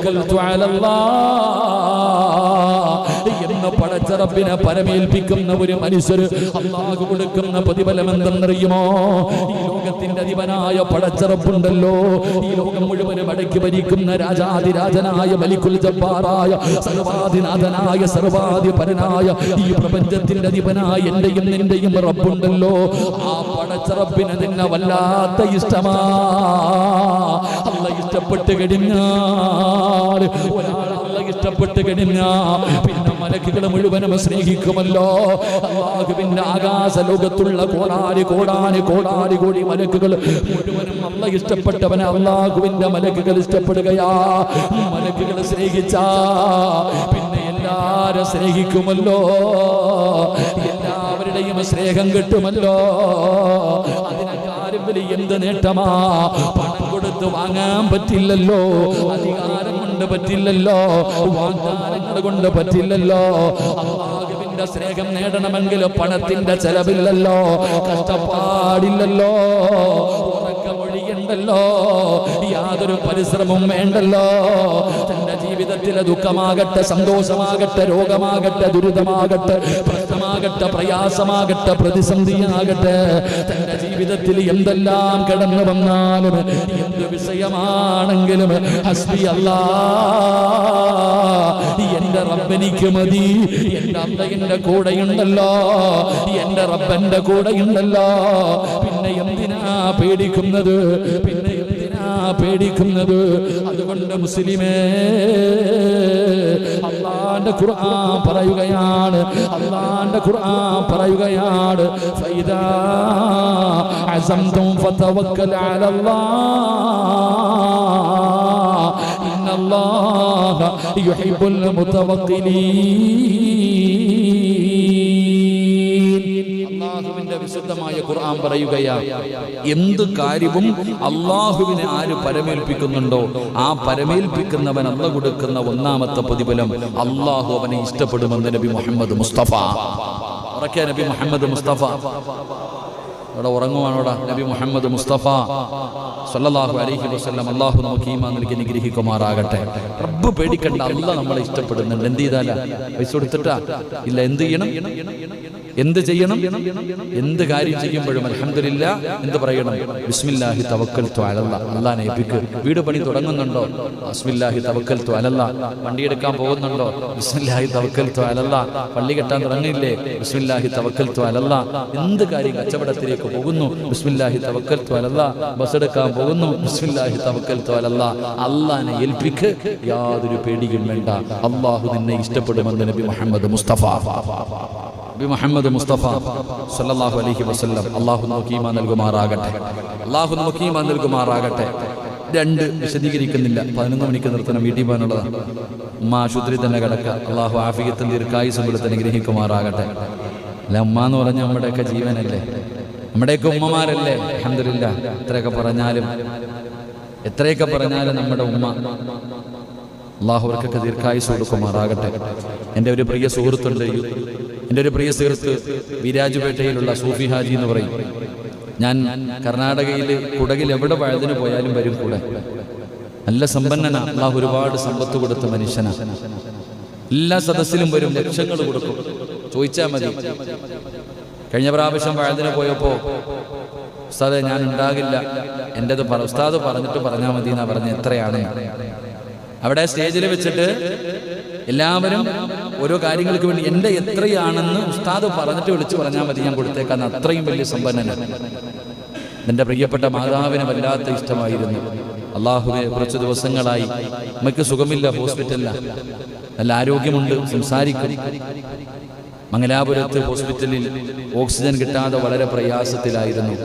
തവക്കൽതു അലല്ലാഹ് എന്ന പടച്ച റബ്ബിനെ പരമേൽപ്പിക്കുന്ന ഒരു മനുഷ്യർ അല്ലാഹു കൊടുക്കുന്ന പ്രതിഫലം എന്തെന്നറിയുമോ? ഈ ലോകത്തിന്റെ അധിപനായ പടച്ച റബ്ബുണ്ടല്ലോ, ഈ ലോകം മുഴുവനും അടക്കി ഭരിക്കുന്ന രാജാതിരാജനായ മലിക്കുൽ ജബ്ബാറായ സർവാധിനാഥനായ സർവാധിപരനായ ഈ പ്രപഞ്ചത്തിന്റെ അധിപനായ എന്റെയും നിന്റെയും റബ്ബുണ്ടല്ലോ, ആ പടച്ച റബ്ബിനെ തന്നെ വല്ലാത്ത ഇഷ്ടമാ. അല്ല ഇഷ്ടപ്പെട്ട് കഴിഞ്ഞാൽ ഒരാൾ അല്ല ഇഷ്ടപ്പെട്ട് കഴിഞ്ഞാൽ പിന്നെ മലക്കുകൾ മുഴുവനും സ്നേഹിക്കുമല്ലോ. അല്ലാഹുവിന്റെ ആകാശ ലോകത്തുള്ള കോടാനി കോടാനി കോടാനി കോടി മലക്കുകൾ മുഴുവനും അല്ല ഇഷ്ടപ്പെട്ടവനെ അല്ലാഹുവിന്റെ മലക്കുകൾ ഇഷ്ടപ്പെടുകയാ. മലക്കുകൾ സ്നേഹിച്ചാ പിന്നെ എല്ലാരും സ്നേഹിക്കുമല്ലോ, എല്ലാവരുടെയും സ്നേഹം കിട്ടുമല്ലോ. അതിനെക്കാരും വലിയ എന്ത് നേട്ടമാ? പണം കൊടുത്ത് വാങ്ങാൻ പറ്റില്ലല്ലോ, അധികാരം കൊണ്ട് പറ്റില്ലല്ലോ, വാഗ്ദാനങ്ങൾ കൊണ്ട് പറ്റില്ലല്ലോ. അല്ലാഹുവിന്റെ സ്നേഹം നേടണമെങ്കിൽ പണത്തിന്റെ ചെലവില്ലല്ലോ, കഷ്ടപ്പാടില്ലല്ലോ, ഉറക്കമൊഴിയുണ്ടല്ലോ, യാതൊരു പരിശ്രമവും വേണ്ടല്ലോ. തന്റെ ജീവിതത്തിലെ ദുഃഖമാകട്ടെ, സന്തോഷമാകട്ടെ, രോഗമാകട്ടെ, ദുരിതമാകട്ടെ, പ്രശ്നമാകട്ടെ, പ്രയാസമാകട്ടെ, പ്രതിസന്ധിയാകട്ടെ, തന്റെ ജീവിതത്തിൽ എന്തെല്ലാം കടന്നു വന്നാലും എന്ത് വിഷയമാണെങ്കിലും ഹസ്ബി അല്ലാഹ്, എന്റെ റബ്ബെനിക്ക് മതി, എന്റെ അല്ല എന്റെ കൂടെയുണ്ടല്ലോ, എന്റെ റബ്ബന്റെ കൂടെയുണ്ടല്ലോ. പിന്നെ എന്തിനാ പേടിക്കുന്നത്? പിന്നെ എന്തിനാ പേടിക്കുന്നത്? അതുകൊണ്ട് മുസ്ലിമേ, അല്ലാഹുവിന്റെ ഖുർആൻ പറയുകയാണ്, അല്ലാഹുവിന്റെ ഖുർആൻ പറയുകയാണ്, ഫൈദാ അസംതും ഫതവക്കൽ അലല്ലാഹ് ഇന്നല്ലാഹ യുഹിബ്ബുൽ മുതവക്കിലീൻ. അല്ലാഹുവിന്റെ വിശുദ്ധമായ ഖുർആൻ പറയുകയാണ്, എന്ത് കാര്യവും അല്ലാഹുവിനെ ആര് പരമേൽപ്പിക്കുന്നുണ്ടോ ആ പരമേൽപ്പിക്കുന്നവൻ അല്ല കൊടുക്കുന്ന ഒന്നാമത്തെ പ്രതിഫലം അല്ലാഹു അവനെ ഇഷ്ടപ്പെടുമെന്ന് നബി മുഹമ്മദ് മുസ്തഫ. ഉറക്കെ നബി മുഹമ്മദ് മുസ്തഫ. അവിടെ ഉറങ്ങുവാണോടാ നബി മുഹമ്മദ് മുസ്തഫ സല്ലല്ലാഹു അലൈഹി വസല്ലം. അല്ലാഹു നമുക്ക് ഈമാൻ നൽകി അനുഗ്രഹിക്കുമാറാകട്ടെ. റബ്ബ് പേടിക്കണ്ട, അല്ലാഹ് നമ്മളെ ഇഷ്ടപ്പെടുന്നുണ്ട്. എന്ത് ചെയ്താലാ? പൈസ കൊടുത്തിട്ടാ ഇല്ല. എന്ത് ചെയ്യണം? എന്ത് ചെയ്യണം? എന്ത് കാര്യം ചെയ്യുമ്പോഴും അൽഹംദുലില്ലാ എന്ത് പറയണം? ബിസ്മില്ലാഹി തവക്കൽതു അലല്ലാഹ്. അല്ലാഹനെ ഏൽപ്പിക്ക്. വീട് പണി തുടങ്ങുന്നുണ്ടോ? ബിസ്മില്ലാഹി തവക്കൽതു അലല്ലാഹ്. വണ്ടി എടുക്കാൻ പോകുന്നുണ്ടോ? ബിസ്മില്ലാഹി തവക്കൽതു അലല്ലാഹ്. പള്ളി കെട്ടാൻ തുടങ്ങിയില്ലേ? ബിസ്മില്ലാഹി തവക്കൽതു അലല്ലാഹ്. എന്ത് കാര്യം, കച്ചവടത്തിലേക്ക് പോകുന്നു, ബിസ്മില്ലാഹി തവക്കൽതു അലല്ലാഹ്. ബസ് എടുക്കാൻ പോകുന്നു, ബിസ്മില്ലാഹി തവക്കൽതു അലല്ലാഹ്. അല്ലാഹനെ ഏൽപ്പിക്ക്, യാതൊരു പേടിയും വേണ്ട. അല്ലാഹു നിന്നെ ഇഷ്ടപ്പെടുമെന്ന് നബി മുഹമ്മദ് മുസ്തഫ. നബി മുഹമ്മദ് മുസ്തഫ സല്ലല്ലാഹു അലൈഹി വസല്ലം. അല്ലാഹു നമുക്ക് ഈമാൻ നൽകുമാറാകട്ടെ. അല്ലാഹു നമുക്ക് ഈമാൻ നൽകുമാറാകട്ടെ. രണ്ട് വിശദീകരിക്കുന്നില്ല, 11 മണിക്ക് നിർത്തണം, വീട്ടിൽ പോകാനുള്ളതാണ്. ഉമ്മ ആശുപത്രി തന്നെ കിടക്കുക. അല്ലാഹു ആഫിയത്തും ദീർഘായുസ്സും കൊടുത്ത് അനുഗ്രഹിക്കുമാറാകട്ടെ. അല്ല, ഉമ്മ എന്ന് പറഞ്ഞാൽ നമ്മുടെയൊക്കെ ജീവനല്ലേ, നമ്മുടെയൊക്കെ ഉമ്മമാരല്ലേ. അൽഹംദുലില്ലാ. എത്രയൊക്കെ പറഞ്ഞാലും നമ്മുടെ ഉമ്മ, അല്ലാഹു അവർക്കൊക്കെ ദീർഘായുസ്സ് കൊടുക്കുമാറാകട്ടെ. എൻ്റെ ഒരു പ്രിയ സുഹൃത്തുണ്ട്, എൻ്റെ ഒരു പ്രിയ സുഹൃത്ത് വിരാജുപേട്ടയിലുള്ള സൂഫി ഹാജി എന്ന് പറയും. ഞാൻ കർണാടകയിൽ കുടകിൽ എവിടെ വഴുതിന് പോയാലും വരും കൂടെ. നല്ല സമ്പന്നനാ, അല്ലാഹു ഒരുപാട് സമ്പത്ത് കൊടുത്ത മനുഷ്യനാ. എല്ലാ സദസ്സിലും വരും, ലക്ഷങ്ങൾ കൊടുക്കും. ചോദിച്ചാൽ മതി. കഴിഞ്ഞ പ്രാവശ്യം വഴുതിന് പോയപ്പോ ഉസ്താദെ ഞാൻ ഉണ്ടാകില്ല, എൻ്റെത് ഉസ്താദ് പറഞ്ഞിട്ട് പറഞ്ഞാൽ മതി എന്നാ പറഞ്ഞ. എത്രയാണ്? അവിടെ സ്റ്റേജിൽ വെച്ചിട്ട് എല്ലാവരും ഓരോ കാര്യങ്ങൾക്ക് വേണ്ടി എൻ്റെ എത്രയാണെന്ന് ഉസ്താദ് പറഞ്ഞിട്ട് വിളിച്ചു പറഞ്ഞാൽ മതി, ഞാൻ കൊടുത്തേക്കാന്ന്. അത്രയും വലിയ സമ്പന്നനാണ്. എൻ്റെ പ്രിയപ്പെട്ട മാതാവിന് വല്ലാത്ത ഇഷ്ടമായിരുന്നു. അള്ളാഹുവെ, കുറച്ച് ദിവസങ്ങളായി നമുക്ക് സുഖമില്ല, ഹോസ്പിറ്റലിലാണ്. നല്ല ആരോഗ്യമുണ്ട്, സംസാരിക്കും. മംഗലാപുരത്ത് ഹോസ്പിറ്റലിൽ ഓക്സിജൻ കിട്ടാതെ വളരെ പ്രയാസത്തിലായിരുന്നു.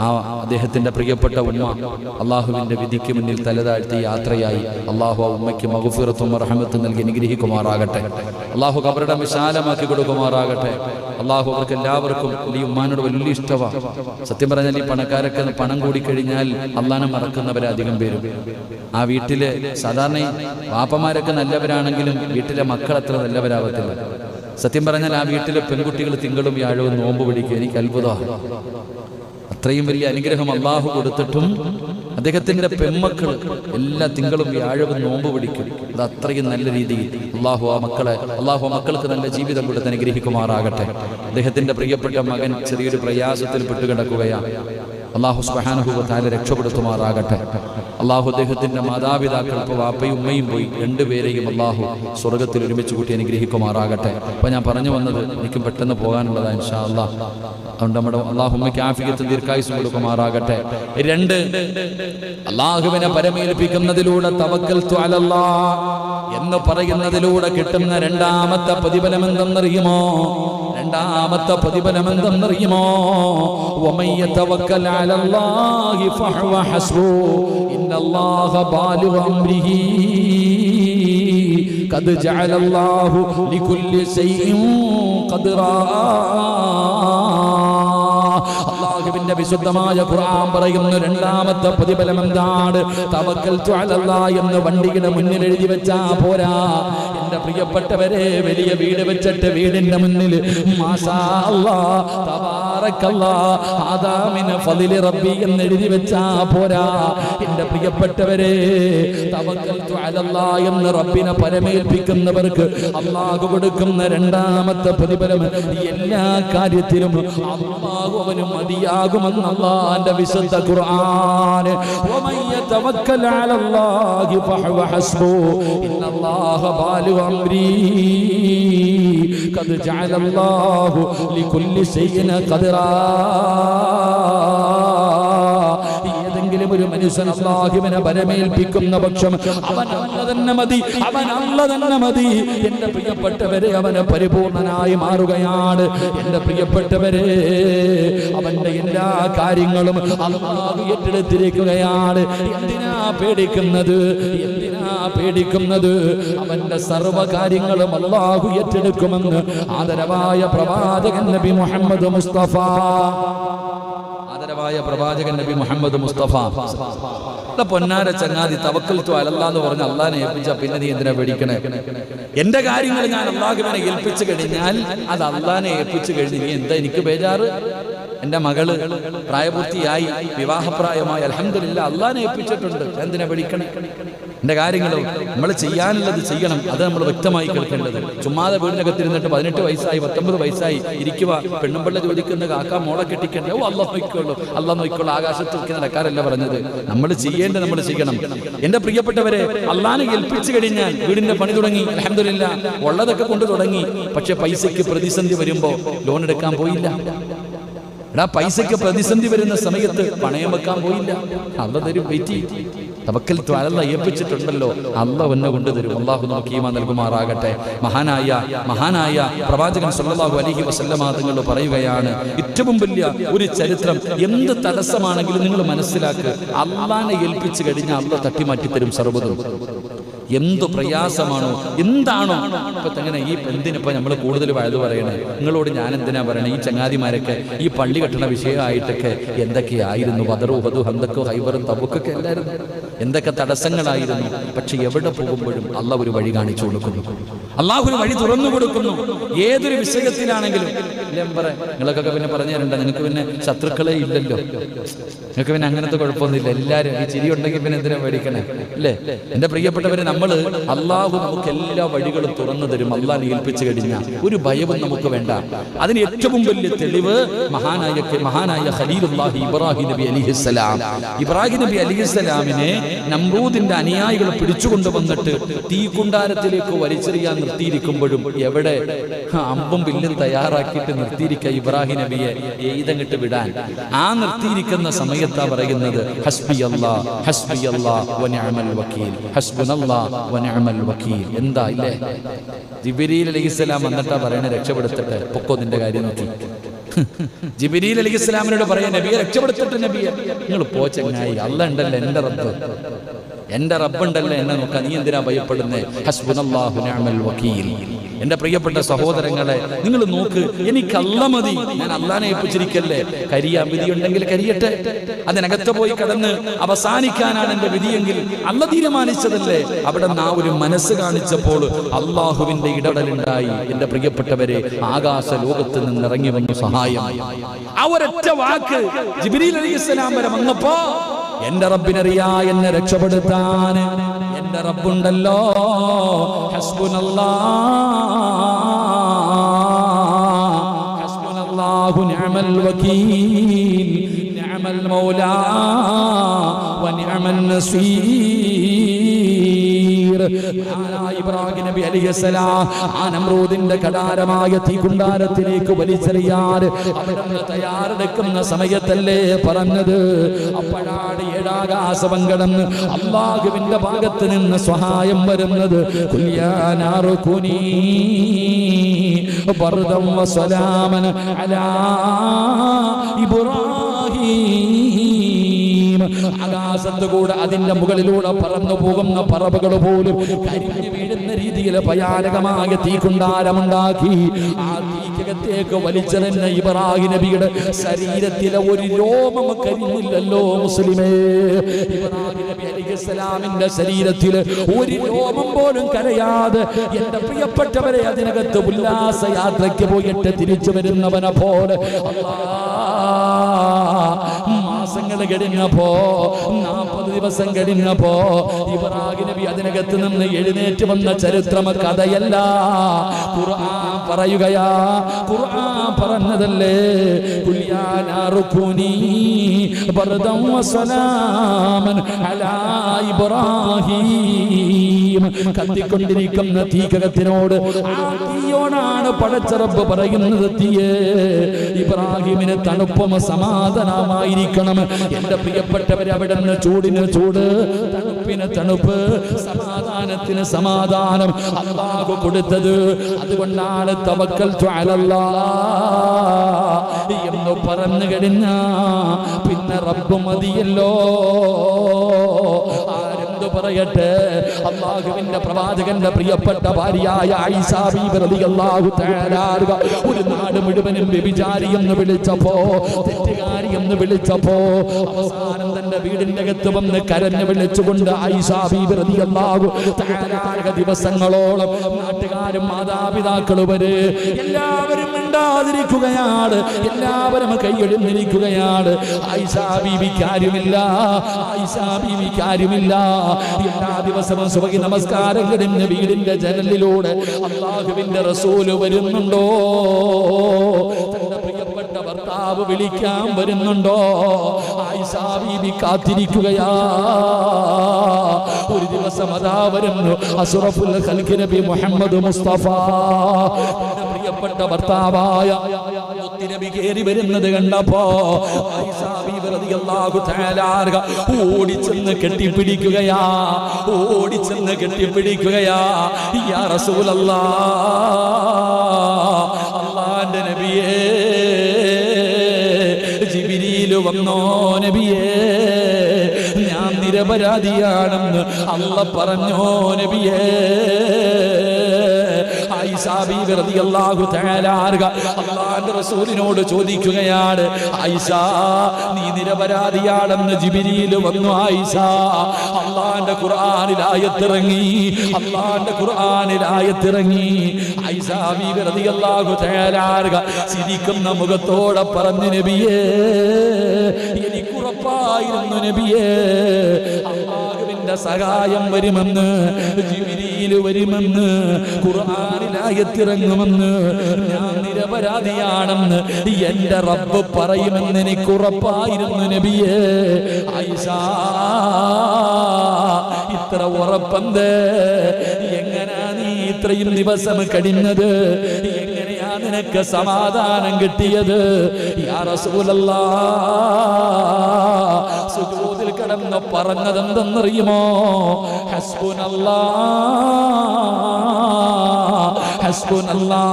ആ അദ്ദേഹത്തിൻ്റെ പ്രിയപ്പെട്ട ഉമ്മ അള്ളാഹുവിൻ്റെ വിധിക്ക് മുന്നിൽ തലതാഴ്ത്തി യാത്രയായി. അള്ളാഹു ആ ഉമ്മയ്ക്ക് മഗ്ഫിറത്തും റഹ്മത്തും നൽകി അനുഗ്രഹിക്കുമാറാകട്ടെ. അള്ളാഹു ഖബറിടം വിശാലമാക്കി കൊടുക്കുമാറാകട്ടെ. അള്ളാഹു അവർക്ക് എല്ലാവർക്കും ഈ ഉമ്മാനോട് വലിയ ഇഷ്ടമാണ്. സത്യം പറഞ്ഞാൽ ഈ പണക്കാരൊക്കെ പണം കൂടിക്കഴിഞ്ഞാൽ അള്ളാഹനെ മറക്കുന്നവരെ അധികം പേരും. ആ വീട്ടിലെ സാധാരണ വാപ്പമാരൊക്കെ നല്ലവരാണെങ്കിലും വീട്ടിലെ മക്കൾ അത്ര നല്ലവരാവത്തില്ല. സത്യം പറഞ്ഞാൽ ആ വീട്ടിലെ പെൺകുട്ടികൾ തിങ്കളും വ്യാഴവും നോമ്പ് പിടിക്കുക. എനിക്ക് അത്ഭുതമാണ്. അത്രയും വലിയ അനുഗ്രഹം അള്ളാഹു കൊടുത്തിട്ടും അദ്ദേഹത്തിന്റെ പെൺമക്കൾ എല്ലാ തിങ്കളും വ്യാഴവും നോമ്പ് പിടിക്കും. അത് അത്രയും നല്ല രീതിയിൽ അള്ളാഹു ആ മക്കൾക്ക് നല്ല ജീവിതം കൊടുത്ത് അനുഗ്രഹിക്കുമാറാകട്ടെ. അദ്ദേഹത്തിന്റെ പ്രിയപ്പെട്ട മകൻ ചെറിയൊരു പ്രയാസത്തിൽ പെട്ടുകിടക്കുകയാണ്. അള്ളാഹു സുബ്ഹാനഹു വ തആല രക്ഷപ്പെടുത്തുമാറാകട്ടെ. അള്ളാഹു അദ്ദേഹത്തിന്റെ മാതാപിതാക്കൾ ഇപ്പോൾ വാപ്പയും ഉമ്മയും പോയി, രണ്ടുപേരെയും അള്ളാഹു സ്വർഗത്തിൽ ഒരുമിച്ച് കൂട്ടി അനുഗ്രഹിക്കുമാറാകട്ടെ. അപ്പൊ ഞാൻ പറഞ്ഞു വന്നത് എനിക്കും പെട്ടെന്ന് പോകാനുള്ളതാണ് ഇൻഷാ അല്ലാഹ്. അതുകൊണ്ട് നമ്മുടെ അള്ളാഹു ഉമ്മയ്ക്ക് ആഫിയത്തും ദീർഘായുസ്സും കൊടുക്കുമാറാകട്ടെ. രണ്ട്, അള്ളാഹുവിനെ പരമേൽപ്പിക്കുന്നതിലൂടെ തവക്കൽതു അലല്ലാഹ് എന്ന് പറയുന്നതിലൂടെ കിട്ടുന്ന രണ്ടാമത്തെ പ്രതിഫലം എന്തെന്നറിയുമോ? രണ്ടാമത്തെ പ്രതിഫലം എന്തെന്നറിയുമോ? വമയ്യ തവക്കൽ അലല്ലാഹി ഫഹുവ ഹസ്ബുഹു ഇന്നല്ലാഹ ബാലിഗു അംരിഹി ഖദ് ജഅലല്ലാഹു ലികുല്ലി ശൈഇൻ ഖദ്റാ. അല്ലാഹുവിന്റെ വിശുദ്ധമായ ഖുർആൻ പറയുന്ന രണ്ടാമത്തെ പ്രതിഫലം എന്താണ്? തവക്കൽതു അലല്ലാഹ് എന്ന് വണ്ടിയുടെ മുന്നിൽ എഴുതി വെച്ചാ പോരാ. എന്റെ പ്രിയപ്പെട്ടവരെ, വലിയ വീട് വെച്ചിട്ട് വീടിന്റെ മുന്നിൽ മാഷാ അല്ലാഹ് തബാറക്കല്ലാഹ് ഹാദാ മിൻ ഫളിൽ റബ്ബി എന്ന് എഴുതി വെച്ചാ പോരാ. എന്റെ പ്രിയപ്പെട്ടവരെ, തവക്കൽതു അലല്ലാഹ് എന്ന് റബ്ബിനെ പരമേൽപ്പിക്കുന്നവർക്ക് അല്ലാഹു കൊടുക്കുന്ന രണ്ടാമത്തെ പ്രതിഫലം എല്ലാ കാര്യത്തിലും അല്ലാഹു അവന് മതിയാകുമെന്ന് അല്ലാഹുവിന്റെ വിശുദ്ധ ഖുർആൻ. വമയ്യ തവക്കൽ അലല്ലാഹി ഫഹുവ ഹസ്ബുഹു ഇന്നല്ലാഹ ബാലിഗു അംരി ഖദ് ജഅലല്ലാഹു ലികുല്ലി ശൈഇൻ ഖദ്റാ. ഏതെങ്കിലും ഒരു മനുഷ്യൻ അല്ലാഹുവിനെ പരമേൽപ്പിക്കുന്ന പക്ഷം അവൻ അല്ലാഹ് തന്നെ മതി, അവൻ അല്ലാഹ് തന്നെ മതി. എന്റെ പ്രിയപ്പെട്ടവരെ, അവന് പരിപൂർണനായി മാറുകയാണ്. എന്റെ പ്രിയപ്പെട്ടവരെ, അവന്റെ എല്ലാ കാര്യങ്ങളും അല്ലാഹു ഏറ്റെടുത്തിരിക്കുകയാണ്. എന്തിനാ പേടിക്കുന്നത്? എന്തിനാ പേടിക്കുന്നത്? അവന്റെ സർവ്വ കാര്യങ്ങളും അല്ലാഹു ഏറ്റെടുക്കുമെന്ന് ആദരവായ പ്രവാചകൻ നബി മുഹമ്മദ് മുസ്തഫ പ്രവാചകൻ നബി മുഹമ്മദ് മുസ്തഫ. പൊന്നാര ചങ്ങാതി, തവക്കൽതു അലല്ലാഹ് എന്ന് പറഞ്ഞ അള്ളാഹിനെ ഏൽപ്പിച്ച പിന്നെ നീ എന്തിനാ പേടിക്കണേ? എന്റെ കാര്യങ്ങൾ ഞാൻ അള്ളാഹുവിനെ ഏൽപ്പിച്ചു കഴിഞ്ഞാൽ അത് അള്ളാഹിനെ ഏൽപ്പിച്ചു കഴിഞ്ഞ് നീ എന്താ എനിക്ക് ബേജാറ്? എന്റെ മകള് പ്രായപൂർത്തിയായി, വിവാഹപ്രായമായി, അൽഹംദുലില്ലാഹ് അള്ളാഹിനെ ഏൽപ്പിച്ചിട്ടുണ്ട്. എന്തിനാ പേടിക്കണേ? എന്റെ കാര്യങ്ങളും നമ്മൾ ചെയ്യാനുള്ളത് ചെയ്യണം. അത് നമ്മൾ വ്യക്തമായി കേൾക്കേണ്ടത്. ചുമ്മാതെ വീടിനകത്തിരുന്നിട്ട് 18 വയസ്സായി 19 വയസ്സായി ഇരിക്കുക, പെണ്ണുമ്പിള്ള ചോദിക്കുന്ന കാക്ക മോളെ കെട്ടിക്കണ്ട, ഓ അല്ലാഹ് നോക്കിക്കോളൂ, അല്ലാഹ് നോക്കിക്കോളൂ, ആകാശത്ത് നോക്കി നടക്കാറല്ല പറഞ്ഞത്. നമ്മൾ ചെയ്യേണ്ടത് നമ്മൾ ചെയ്യണം. എന്റെ പ്രിയപ്പെട്ടവരെ, അള്ളാഹിനെ ഏൽപ്പിച്ചു കഴിഞ്ഞാൽ വീടിന്റെ പണി തുടങ്ങി, അൽഹംദുലില്ലാഹ് ഉള്ളതൊക്കെ കൊണ്ട് തുടങ്ങി. പക്ഷെ പൈസയ്ക്ക് പ്രതിസന്ധി വരുമ്പോ ലോൺ എടുക്കാൻ പോയില്ല. പൈസയ്ക്ക് പ്രതിസന്ധി വരുന്ന സമയത്ത് പണയം വെക്കാൻ പോയില്ല. അല്ലാഹ് തരും, വെയിറ്റ് ചെയ്യും. തവക്കൽതു അലല്ലാഹ് ഏൽപ്പിച്ചിട്ടുണ്ടല്ലോ, അല്ലാഹു എന്നെ കൊണ്ടുതരും. അല്ലാഹു നമുക്ക് ഈമാൻ നൽകുമാറാകട്ടെ. മഹാനായ പ്രവാചകൻ സല്ലല്ലാഹു അലൈഹി വസല്ലമ തങ്ങൾ പറയുകയാണ്, ഏറ്റവും വലിയ ഒരു ചരിത്രം, എന്ത് തടസ്സമാണെങ്കിലും നിങ്ങൾ മനസ്സിലാക്കുക, അല്ലാഹനെ ഏൽപ്പിച്ചു കഴിഞ്ഞാൽ അല്ലാഹ് തട്ടിമാറ്റിത്തരും സർവ്വതും. എന്തു പ്രയാസമാണോ എന്താണോ ഇപ്പൊ തന്നെ ഈ എന്തിനിപ്പോ നമ്മൾ കൂടുതൽ വഴുതു പറയണേ? നിങ്ങളോട് ഞാൻ എന്തിനാ പറയണേ? ഈ ചങ്ങാതിമാരൊക്കെ ഈ പള്ളി കെട്ടണ വിഷയമായിട്ടൊക്കെ എന്തൊക്കെയായിരുന്നു? ബദറും ഉഹദും ഹന്തക്കും ഹൈബറും തബൂക്കൊക്കെ എല്ലായിരുന്നു. എന്തൊക്കെ തടസ്സങ്ങളായിരുന്നു. പക്ഷെ എവിടെ പോകുമ്പോഴും അല്ലാഹു ഒരു വഴി കാണിച്ചു കൊടുക്കുന്നു, അല്ലാഹു ഒരു വഴി തുറന്നു കൊടുക്കുന്നു. ഏതൊരു വിഷയത്തിലാണെങ്കിലും നിങ്ങളൊക്കെ പിന്നെ പറഞ്ഞു തരണ്ട, നിങ്ങൾക്ക് പിന്നെ ശത്രുക്കളെ ഇല്ലല്ലോ, നിങ്ങൾക്ക് പിന്നെ അങ്ങനത്തെ കുഴപ്പമൊന്നുമില്ല. എല്ലാവരും ഈ ചിരി ഉണ്ടെങ്കിൽ പിന്നെ എന്തിനാ പേടിക്കണേ? അല്ലേ? എന്റെ പ്രിയപ്പെട്ടവരെ, നമ്മള് അല്ലാഹു നമുക്ക് എല്ലാ വഴികളും തുറന്നു തരും. അല്ലാഹനെ ഏൽപ്പിച്ചു കഴിഞ്ഞാൽ ഒരു ഭയവും നമുക്ക് വേണ്ട. അതിന് ഏറ്റവും വലിയ തെളിവ് മഹാനായ ഖലീലുല്ലാഹി ഇബ്രാഹിം നബി അലൈഹിസ്സലാം. ഇബ്രാഹിം നബി അലൈഹിസ്സലാമിനെ നമ്രൂദിന്റെ അനുയായികൾ പിടിച്ചുകൊണ്ടുവന്നിട്ട് തീക്കുണ്ടാരത്തിലേക്ക് വലിച്ചെറിയാൻ നിർത്തിയിരിക്കുമ്പോഴും എവിടെ അമ്പും വില്ലും തയ്യാറാക്കിയിട്ട് നിർത്തിയിരിക്കുക ഇബ്രാഹിം നബിയെ എയ്തങ്ങിട്ട് വിടാൻ. ആ നിർത്തിയിരിക്കുന്ന സമയത്താ പറയുന്നത് ഹസ്ബിയല്ലാഹ് ഹസ്ബിയല്ലാഹ് വനിഅമൽ വകീൽ, ഹസ്ബുനല്ലാഹ് വനിഅമൽ വകീൽ. എന്താ ഇല്ലേ? ജിബ്രീൽ അലൈഹിസ്സലാം വന്നിട്ടാ പറയണേ, രക്ഷപ്പെടുത്തട്ടെ, പൊക്കോ നിന്റെ കാര്യം നോക്കി. ജിബ്രീൽ അലൈഹിസ്സലാമിനോട് പറയാ, നബിയെ രക്ഷപ്പെടുത്തട്ടെ, നബിയെ നിങ്ങൾ പോ ചങ്ങായി, അല്ലാഹ് ഉണ്ടല്ലോ എന്റെ റബ്ബുണ്ടല്ലോ എന്നെ നോക്കാൻ, നീ എന്തിനാ ഭയപ്പെടുന്നേ? ഹസ്ബുനല്ലാഹു വനിഅമൽ വകീൽ. എൻ്റെ പ്രിയപ്പെട്ട സഹോദരങ്ങളെ, നിങ്ങൾ നോക്ക്, എനിക്ക് അല്ല മതി, ഞാൻ അള്ളാനെ ഏൽപ്പിച്ചിരിക്കല്ലേ. കരിയാൻ വിധിയുണ്ടെങ്കിൽ കരിയട്ടെ, അതിനകത്ത് പോയി കടന്ന് അവസാനിക്കാനാണ് എൻ്റെ വിധിയെങ്കിൽ അല്ല തീരുമാനിച്ചതല്ലേ. അവിടെ നാ ഒരു മനസ്സ് കാണിച്ചപ്പോൾ അള്ളാഹുവിന്റെ ഇടപെടലുണ്ടായി. എൻ്റെ പ്രിയപ്പെട്ടവരെ, ആകാശ ലോകത്ത് നിന്ന് ഇറങ്ങി വന്നു സഹായം. ആ ഒരൊറ്റ വാക്ക് ജിബ്രീൽ അലൈഹിസ്സലാം വരെ വന്നപ്പോ എന്റെ റബ്ബിനറിയാ എന്നെ രക്ഷപ്പെടുത്താൻ എന്റെ റബ്ബുണ്ടല്ലോ. ഹസ്ബുനല്ലാഹു നിഅമൽ വകീൽ നിഅമൽ മൗലാ വനിഅമൻ നസീർ. ഇബ്രാഹിം നബി അലൈഹിസ്സലാം ആ നമ്രൂദിന്റെ കടാരമായ തീകുണ്ടാരത്തിലേക്ക് വലിച്ചെറിയാൻ അവിടുന്ന് തയ്യാറെടുക്കുന്ന സമയത്തല്ലേ പറഞ്ഞത്. അപ്പോഴാണ് ഏഴാകാശം കടന്ന് അല്ലാഹുവിന്റെ ഭാഗത്ത് നിന്ന് സഹായം വരുന്നത്. കുല്യാനാറുകുനി ബർദം വസലാമൻ അലാ ഇബ്രാഹിം. ആകാശത്ത് കൂടെ അതിന്റെ മുകളിലൂടെ പറന്നു പോകുന്ന പറവകൾ പോലും കരിഞ്ഞു വീഴുന്ന രീതിയിൽ ഭയാനകമായ തീകുണ്ടാരമുണ്ടാക്കി ആ തീക്കകത്തേക്ക് വലിച്ചെറിഞ്ഞ ഇബ്രാഹിം നബിയുടെ ശരീരത്തിലെ ഒരു രോമം കരിഞ്ഞില്ലല്ലോ മുസ്ലിമേ. ഇബ്രാഹിം നബി അലൈഹിസ്സലാമിന്റെ ശരീരത്തിൽ ഒരു രോമം പോലും കരയാതെ എന്റെ പ്രിയപ്പെട്ടവരെ അതിനകത്ത് ഉല്ലാസ യാത്രയ്ക്ക് പോയിട്ട് തിരിച്ചു വരുന്നവനെ പോലെ മാസങ്ങൾ കഴിഞ്ഞപ്പോ 40 ദിവസം കഴിഞ്ഞപ്പോ ഇബ്രാഹിം നബി അതിനകത്ത് നിന്ന് എഴുന്നേറ്റ് വന്ന ചരിത്രം കഥയല്ല, ഖുർആൻ പറയുകയാ. ഖുർആൻ പറഞ്ഞതല്ലേ, കുല്യാനാറുകുനി ബർദം വസലാമൻ അലാ ഇബ്രാഹിം. കത്തിക്കൊണ്ടിരിക്കുന്ന തീക്കകത്തിനോട് ആ തീയോടാണ് പടച്ച റബ്ബ് പറയുന്നത്, തീയേ ഇബ്രാഹിമിന് തണുപ്പും സമാധാനമായിരിക്കണം. എന്റെ പ്രിയപ്പെട്ടവരെ, അവിടെ നിന്ന് ചൂടിന് ചൂട്, തണുപ്പിന് തണുപ്പ്, സമാധാനത്തിന് സമാധാനം അല്ലാഹു കൊടുത്തത്. അതുകൊണ്ടാണ് തവക്കൽതു അലല്ലാഹ് എന്ന് പറഞ്ഞു കഴിഞ്ഞ പിന്നെ റബ്ബ് മതിയല്ലോ. ആരെന്തു പറയട്ടെ, അല്ലാഹുവിന്റെ പ്രവാചകന്റെ പ്രിയപ്പെട്ട ഭാര്യയായ ആയിഷ ബീവി റളിയല്ലാഹു തആല ഒരു നാട് മുഴുവനും വ്യഭിചാരി എന്ന് വിളിച്ചപ്പോ, തെറ്റുകാരി എന്ന് വിളിച്ചപ്പോ, അവസാനം തന്റെ വീടിന്റെ അകത്ത് വന്ന് കരഞ്ഞു വിളിച്ചുകൊണ്ട് ആയിഷ ബീവി റളിയല്ലാഹു തആല ദിവസങ്ങളോളം നാട്ടുകാരും മാതാപിതാക്കളും വരെ എല്ലാവരും മിണ്ടാതിരിക്കുകയാണ്, എല്ലാവരും കൈയൊഴിഞ്ഞിരിക്കുകയാണ്. ആയിഷ ബീവിക്ക് ആരുമില്ല, ആയിഷ ബീവിക്ക് ആരുമില്ല. എല്ലാ ദിവസവും സുബഹി നമസ്കാരം കഴിഞ്ഞ് വീടിന്റെ ജനലിലൂടെ അല്ലാഹുവിന്റെ റസൂല് വരുന്നുണ്ടോ, തന്റെ പ്രിയപ്പെട്ട ഭർത്താവ് വിളിക്കാൻ വരുന്നുണ്ടോ, ആയിഷ ബീവി കാത്തിരിക്കുകയാ. ഒരു ദിവസം അതാ വരുന്നു അസ്റഫുൽ ഖൽഖ് നബി മുഹമ്മദ് മുസ്തഫ, പ്രിയപ്പെട്ട ഭർത്താവായ നബി കേറി വരുന്നത് കണ്ടപ്പോ ആയിഷ ബീവി റളിയല്ലാഹു തആല ഓടിച്ചെന്ന് കെട്ടിപ്പിടിക്കുകയാ, ഓടിച്ചെന്ന് കെട്ടിപ്പിടിക്കുകയാ. യാ റസൂലല്ലാഹ്, അല്ലാഹുവിന്റെ നബിയേ, ജിബ്രീൽ വന്നോ നബിയേ, ഞാൻ നിരപരാധിയാണെന്ന് അല്ലാഹ് പറഞ്ഞോ നബിയേ. ആയിഷ ബീവി റളിയല്ലാഹു തആല അല്ലാഹുവിന്റെ റസൂലിനോട് ചോദിക്കുകയാണ്, ആയിഷ നീ നിരപരാധിയാണെന്ന് ജിബ്രീൽ വന്നു. ആയിഷ, അല്ലാഹുവിന്റെ ഖുർആനിൽ ആയത്തിറങ്ങി, അല്ലാഹുവിന്റെ ഖുർആനിൽ ആയത്തിറങ്ങി. ആയിഷ ബീവി റളിയല്ലാഹു തആല ചിരിക്കുന്ന മുഖത്തോടെ പറഞ്ഞു, നബിയേ എനിക്ക് ഉറപ്പായിരുന്നു നബിയേ, അല്ലാഹുവിന്റെ സഹായം വരുമെന്ന്, ജിബ്രീൽ വരുമെന്ന്, ഖുർആനിൽ ആയത്തിറങ്ങുമെന്ന്, ഞാൻ നിരപരാധിയാണെന്ന് എന്റെ റബ്ബ് പറയുമെന്ന് എനിക്ക് ഉറപ്പായിരുന്നു നബിയേ. ആയിഷ, ഇത്ര ഉറപ്പെന്ത്? എങ്ങനാ നീ ഇത്രയും ദിവസം കഴിഞ്ഞത്? എങ്ങനെയാ നിനക്ക് സമാധാനം കിട്ടിയത്? യാ റസൂലല്ലാഹ്, സുജൂദിൽ കിടന്ന് പറഞ്ഞതെന്തെന്നറിയുമോ? ഹസ്ബുനല്ലാഹ്, ഹസ്ബുനല്ലാഹ്,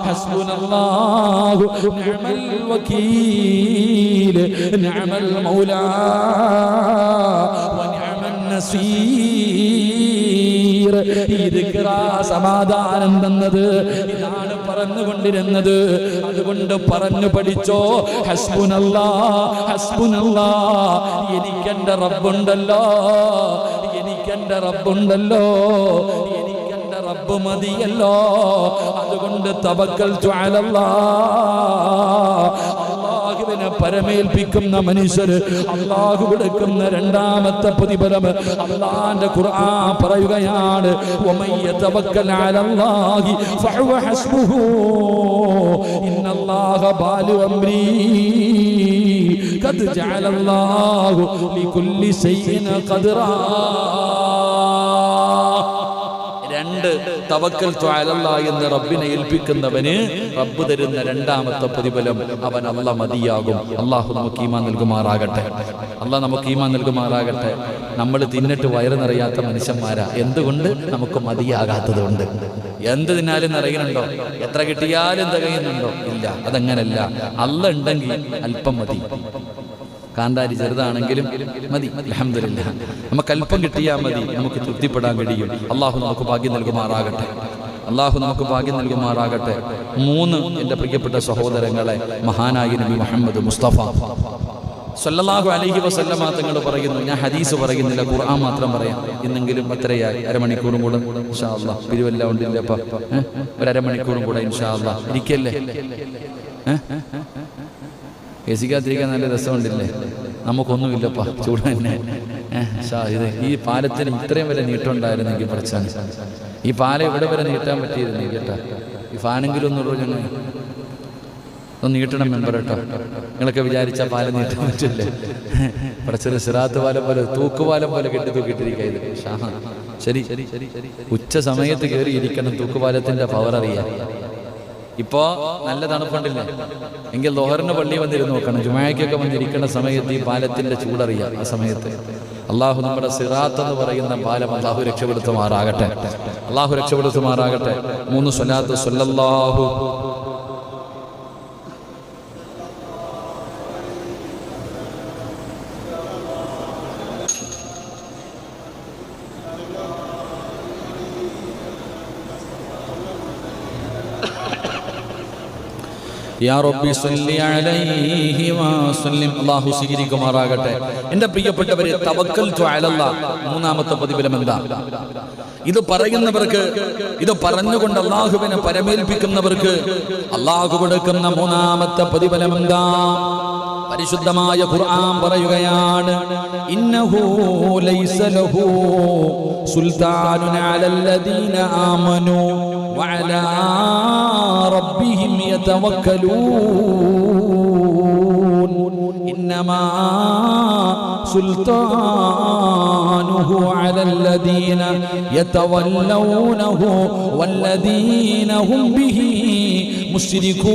ഹസ്ബുനല്ലാഹു നിഅമൽ വകീൽ നിഅമൽ മൗലാ വനിഅമൻ നസീർ. നദീർ. ഈ ദിക്റാ സമാധാനം തന്നത്, ഇതാണ് പറഞ്ഞുകൊണ്ടിരുന്നത്. അതുകൊണ്ട് പറഞ്ഞു പഠിച്ചോ, ഹസ്ബുനല്ലാഹ് ഹസ്ബുനല്ലാഹ്, എനിക്കെന്റെ റബ്ബുണ്ടല്ലോ, എനിക്കെന്റെ റബ്ബുണ്ടല്ലോ, എനിക്കെന്റെ റബ്ബ് മതിയല്ലോ. അതുകൊണ്ട് തവക്കൽതു അലല്ലാഹ്. അല്ലാഹുവിനെ പരമേൽപ്പിക്കുന്ന മനുഷ്യർ അല്ലാഹു കൊടുക്കുന്ന രണ്ടാമത്തെ പ്രതിഫലം അല്ലാഹുവിന്റെ ഖുർആൻ പറയുകയാണ്, വമൻ യതവക്കൽ അലല്ലാഹി ഫഹുവ ഹസ്ബുഹു ഇന്നല്ലാഹ ബാലിഗു അംരി ഖദ് ജഅലല്ലാഹു ലികുല്ലി ശൈഇൻ ഖദ്റാ. രണ്ട്, തവക്കൽതു അലല്ലാഹ് എന്ന് റബ്ബിനെ ഏൽപ്പിക്കുന്നവന് റബ്ബ് തരുന്ന രണ്ടാമത്തെ പ്രതിഫലം അവൻ അല്ലാഹ് മതിയാകും. അല്ലാഹു നമുക്ക് ഈമാൻ നൽകുമാറാകട്ടെ. അല്ലാഹ് നമുക്ക് ഈമാൻ നൽകുമാറാകട്ടെ. നമ്മൾ തിന്നിട്ട് വയറ് നിറയാത്ത മനുഷ്യന്മാരാ. എന്തുകൊണ്ട്? നമുക്ക് മതിയാകാത്തത് കൊണ്ട്. എന്ത് തിന്നാലും നിറയുന്നുണ്ടോ? എത്ര കിട്ടിയാലും തികയുന്നുണ്ടോ? ഇല്ല. അതങ്ങനല്ല. അല്ലാഹ് ഉണ്ടെങ്കിൽ അല്പം മതി. കാന്താരി ചെറുതാണെങ്കിലും മതി. അൽഹംദുലില്ലാഹ്, നമുക്ക് അല്പം കിട്ടിയാൽ മതി, നമുക്ക് തൃപ്തിപ്പെടാൻ കഴിയും. അള്ളാഹു നമുക്ക് ഭാഗ്യം നൽകുമാറാകട്ടെ. അള്ളാഹു നമുക്ക് ഭാഗ്യം നൽകുമാറാകട്ടെ. 3, എൻ്റെ പ്രിയപ്പെട്ട സഹോദരങ്ങളെ, മഹാനായ നബി മുഹമ്മദ് മുസ്തഫ സല്ലല്ലാഹു അലൈഹി വസല്ലമ തങ്ങൾ പറയുന്നു, ഞാൻ ഹദീസ് പറയുന്നില്ല, ഖുർആൻ മാത്രം പറയാം. ഇന്നെങ്കിലും എത്രയായി? അരമണിക്കൂറും കൂടെ ഇൻഷാ അല്ലാഹ്. പിരിവെല്ലാം ഉണ്ടില്ല അപ്പം ഒരു അരമണിക്കൂറും കൂടെ ഇൻഷാ അല്ലാഹ്. ഇരിക്കല്ലേ? എസിക്കാതിരിക്കാൻ നല്ല രസമുണ്ടില്ലേ? നമുക്കൊന്നുമില്ലപ്പാ, ചൂട് തന്നെ. ഇത് ഈ പാലത്തിന് ഇത്രയും വരെ നീട്ടമുണ്ടായിരുന്നെങ്കിൽ പഠിച്ചാണ്. ഈ പാലം ഇവിടെ വരെ നീട്ടാൻ പറ്റിയിരുന്നെങ്കിൽ കേട്ടാ. ഈ ഫാനെങ്കിലും ഒന്നുള്ളൂ. ഞങ്ങൾ ഒന്ന് നീട്ടണം മെമ്പർ കേട്ടോ. നിങ്ങളൊക്കെ വിചാരിച്ച പാലം നീട്ടാൻ പറ്റില്ലേ? പഠിച്ചൊരു സിറാത്ത് പാലം പോലെ, തൂക്കുപാലം പോലെ തൂക്കിയിട്ടിരിക്കുക ഇത്. ശരി, ഉച്ച സമയത്ത് കയറി ഇരിക്കണം, തൂക്കുപാലത്തിന്റെ പവർ അറിയാം. ഇപ്പോ നല്ല തണുപ്പുണ്ടില്ലേ? എങ്കിൽ ലോഹറിന് പള്ളി വന്നിരുന്ന് നോക്കണം. ജുമായക്കൊക്കെ വന്നിരിക്കുന്ന സമയത്ത് ഈ പാലത്തിന്റെ ചൂടറിയാം. ആ സമയത്ത് അള്ളാഹു നമ്മുടെ സിറാത്ത് എന്ന് പറയുന്ന പാലം അള്ളാഹു രക്ഷപ്പെടുത്തുമാറാകട്ടെ. അള്ളാഹു രക്ഷപ്പെടുത്തുമാറാകട്ടെ. 3 സ്വലാത്ത് സ്വല്ലല്ലാഹു യാ റബ്ബി സ്വല്ലി അലൈഹി വസല്ലം. അല്ലാഹു സ്വീകരിക്കുമാറാകട്ടെ. എൻ്റെ പ്രിയപ്പെട്ടവരെ, തവക്കൽതു അലല്ലാഹ് മൂന്നാമത്തെ പ്രതിഫലം എന്താ? ഇത് പറയുന്നവർക്ക്, ഇത് പറഞ്ഞുകൊണ്ട് അല്ലാഹുവിനെ പരമേൽപ്പിക്കുന്നവർക്ക് അല്ലാഹു കൊടുക്കുന്ന മൂന്നാമത്തെ പ്രതിഫലം എന്താ? പരിശുദ്ധമായ ഖുർആൻ പറയുകയാണ്, ഇന്നഹു ലൈസ ലഹു സുൽത്താനുൻ അലല്ലദീന ആമനൂ വഅലാ റബ്ബിഹിം യതവക്കലൂൻ ഇന്നമാ സുൽത്താനുഹു അലല്ലദീന യതവല്ലൗനഹു വല്ലദീന ഹും ബിഹി മുശ്രികൂൻ.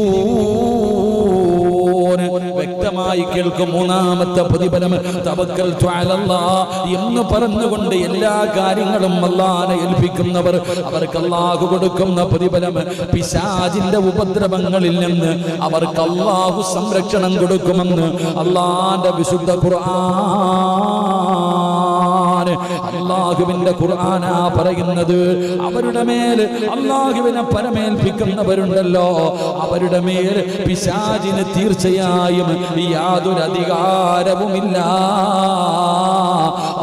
വ്യക്തമായി കേൾക്കും. മൂന്നാമത്തെ പ്രതിഫലം തവക്കൽതു അലല്ലാഹ് എന്ന് പറഞ്ഞുകൊണ്ട് എല്ലാ കാര്യങ്ങളും അല്ലാഹനെ ഏൽപ്പിക്കുന്നവർ, അവർക്ക് അല്ലാഹു കൊടുക്കുന്ന പ്രതിഫലം പിശാചിന്റെ ഉപദ്രവങ്ങളിൽ നിന്ന് അവർക്ക് അല്ലാഹു സംരക്ഷണം കൊടുക്കുമെന്ന് അല്ലാഹുവിന്റെ വിശുദ്ധ ഖുർആൻ. അല്ലാഹുവിന്റെ ഖുർആനാ പറയുന്നത്. അവരുടെ മേൽ അല്ലാഹുവിനെ പരമേൽപ്പിക്കുന്നവരുണ്ടല്ലോ, അവരുടെ മേൽ പിശാചിന് തീർച്ചയായും യാതൊരു അധികാരവുമില്ല.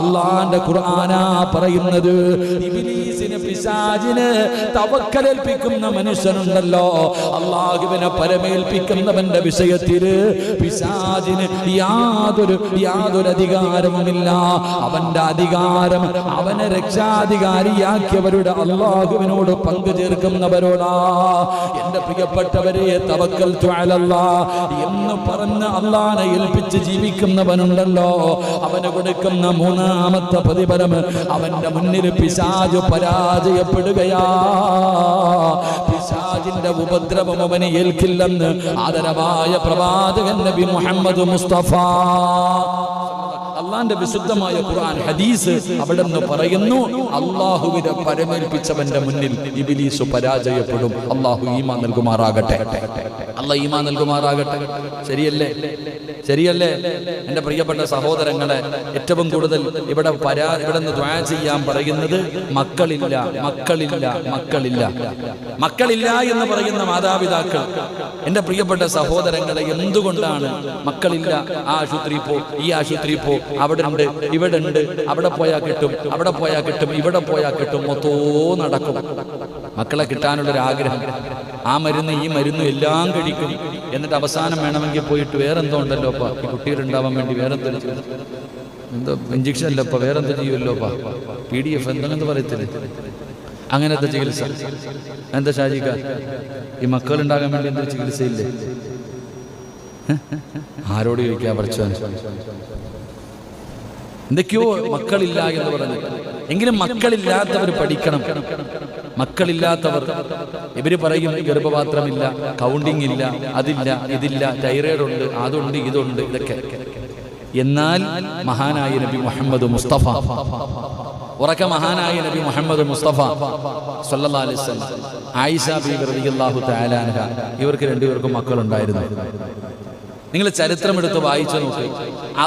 അല്ലാഹുവിന്റെ ഖുർആനാ പറയുന്നത്. ഇബ്ലീസിന്, പിശാചിന് തവക്കലേൽപ്പിക്കുന്ന മനുഷ്യനുണ്ടല്ലോ, അല്ലാഹുവിനെ പരമേൽപ്പിക്കുന്നവന്റെ വിഷയത്തിൽ പിശാചിന് യാതൊരു അധികാരവുമില്ല. അവന്റെ അധികാരം അവനെ രക്ഷാധികാരിയാക്കിയവരുടെ അല്ലാഹുവിനോട് പങ്കു ചേർക്കുന്നവരോടാ. എന്റെ പ്രിയപ്പെട്ടവരെ, തവക്കൽതു അലല്ലാഹ് എന്ന് പറഞ്ഞ് അല്ലാഹനെ ഏൽപ്പിച്ച് ജീവിക്കുന്നവനുണ്ടല്ലോ, അവന് കൊടുക്കുന്ന മൂന്നാമത്തെ പ്രതിഫലം, അവന്റെ മുന്നിൽ പിശാച് പരാജയപ്പെടുകയാ. പിശാചിന്റെ ഉപദ്രവം അവന് ഏൽക്കില്ലെന്ന് ആദരവായ പ്രവാചകൻ നബി മുഹമ്മദ് മുസ്തഫ അള്ളാന്റെ വിശുദ്ധമായ ഖുർആൻ ഹദീസ് അവിടെ നിന്ന് പറയുന്നു, അള്ളാഹുവിനെ പരമേൽപ്പിച്ചവന്റെ മുന്നിൽ ഇബ്ലീസ് പരാജയപ്പെടും. അള്ളാഹു ഈമാൻ നൽകുമാറാകട്ടെ. അള്ളാഹ് ഈമാൻ നൽകുമാറാകട്ടെ. ശരിയല്ലേ? ശരിയല്ലേ? എൻ്റെ പ്രിയപ്പെട്ട സഹോദരങ്ങളെ, ഏറ്റവും കൂടുതൽ ഇവിടെ നിന്ന് ദുആ ചെയ്യാൻ പറയുന്നത് മക്കളില്ല, മക്കളില്ല, മക്കളില്ല, മക്കളില്ല എന്ന് പറയുന്ന മാതാപിതാക്കൾ. എൻ്റെ പ്രിയപ്പെട്ട സഹോദരങ്ങളെ, എന്തുകൊണ്ടാണ് മക്കളില്ല? ആ ആശുപത്രി പോ, ഈ ആശുപത്രി പോ, അവിടെ ഉണ്ട്, ഇവിടെ ഉണ്ട്, അവിടെ പോയാൽ കിട്ടും, അവിടെ പോയാൽ കിട്ടും, ഇവിടെ പോയാൽ കിട്ടും, മൊത്തവും നടക്കും. മക്കളെ കിട്ടാനുള്ളൊരാഗ്രഹം, ആ മരുന്ന് ഈ മരുന്ന് എല്ലാം കഴിക്കും. എന്നിട്ട് അവസാനം വേണമെങ്കിൽ പോയിട്ട് വേറെന്തോ ഉണ്ടല്ലോ അപ്പ, ഈ കുട്ടികളുണ്ടാവാൻ വേണ്ടി വേറെന്തോ എന്തോ ഇഞ്ചക്ഷൻ അല്ലോ അപ്പ, വേറെന്തോ ചെയ്യുമല്ലോ അപ്പ, PDF എന്തെങ്കിലും പറയത്തില്ലേ, അങ്ങനത്തെ ചികിത്സ. എന്താ ഷാജിക്ക, ഈ മക്കളുണ്ടാകാൻ വേണ്ടി എന്തൊരു ചികിത്സയില്ലേ? ആരോട് ചോദിക്കാൻ പഠിച്ചവൻ? എന്തൊക്കെയോ മക്കളില്ല എന്ന് പറഞ്ഞു. എങ്കിലും മക്കളില്ലാത്തവർ പഠിക്കണം. മക്കളില്ലാത്തവർ ഇവര് പറയും ഗർഭപാത്രമില്ല, കൗണ്ടിങ് ഇല്ല, അതില്ല, ഇതില്ല, തൈറോയ്ഡ് ഉണ്ട്, അതുണ്ട്, ഇതുണ്ട്, ഇതൊക്കെ. എന്നാൽ മഹാനായ നബി മുഹമ്മദ് മുസ്തഫ, ഉറക്ക മഹാനായ നബി മുഹമ്മദ് മുസ്തഫ സല്ലല്ലാഹു അലൈഹി വസല്ലം, ആയിഷ ബീവി റളിയല്ലാഹു തആല അൻഹ, ഇവർക്ക് രണ്ടുപേർക്കും മക്കളുണ്ടായിരുന്നു. നിങ്ങൾ ചരിത്രം എടുത്ത് വായിച്ചു നോക്ക്.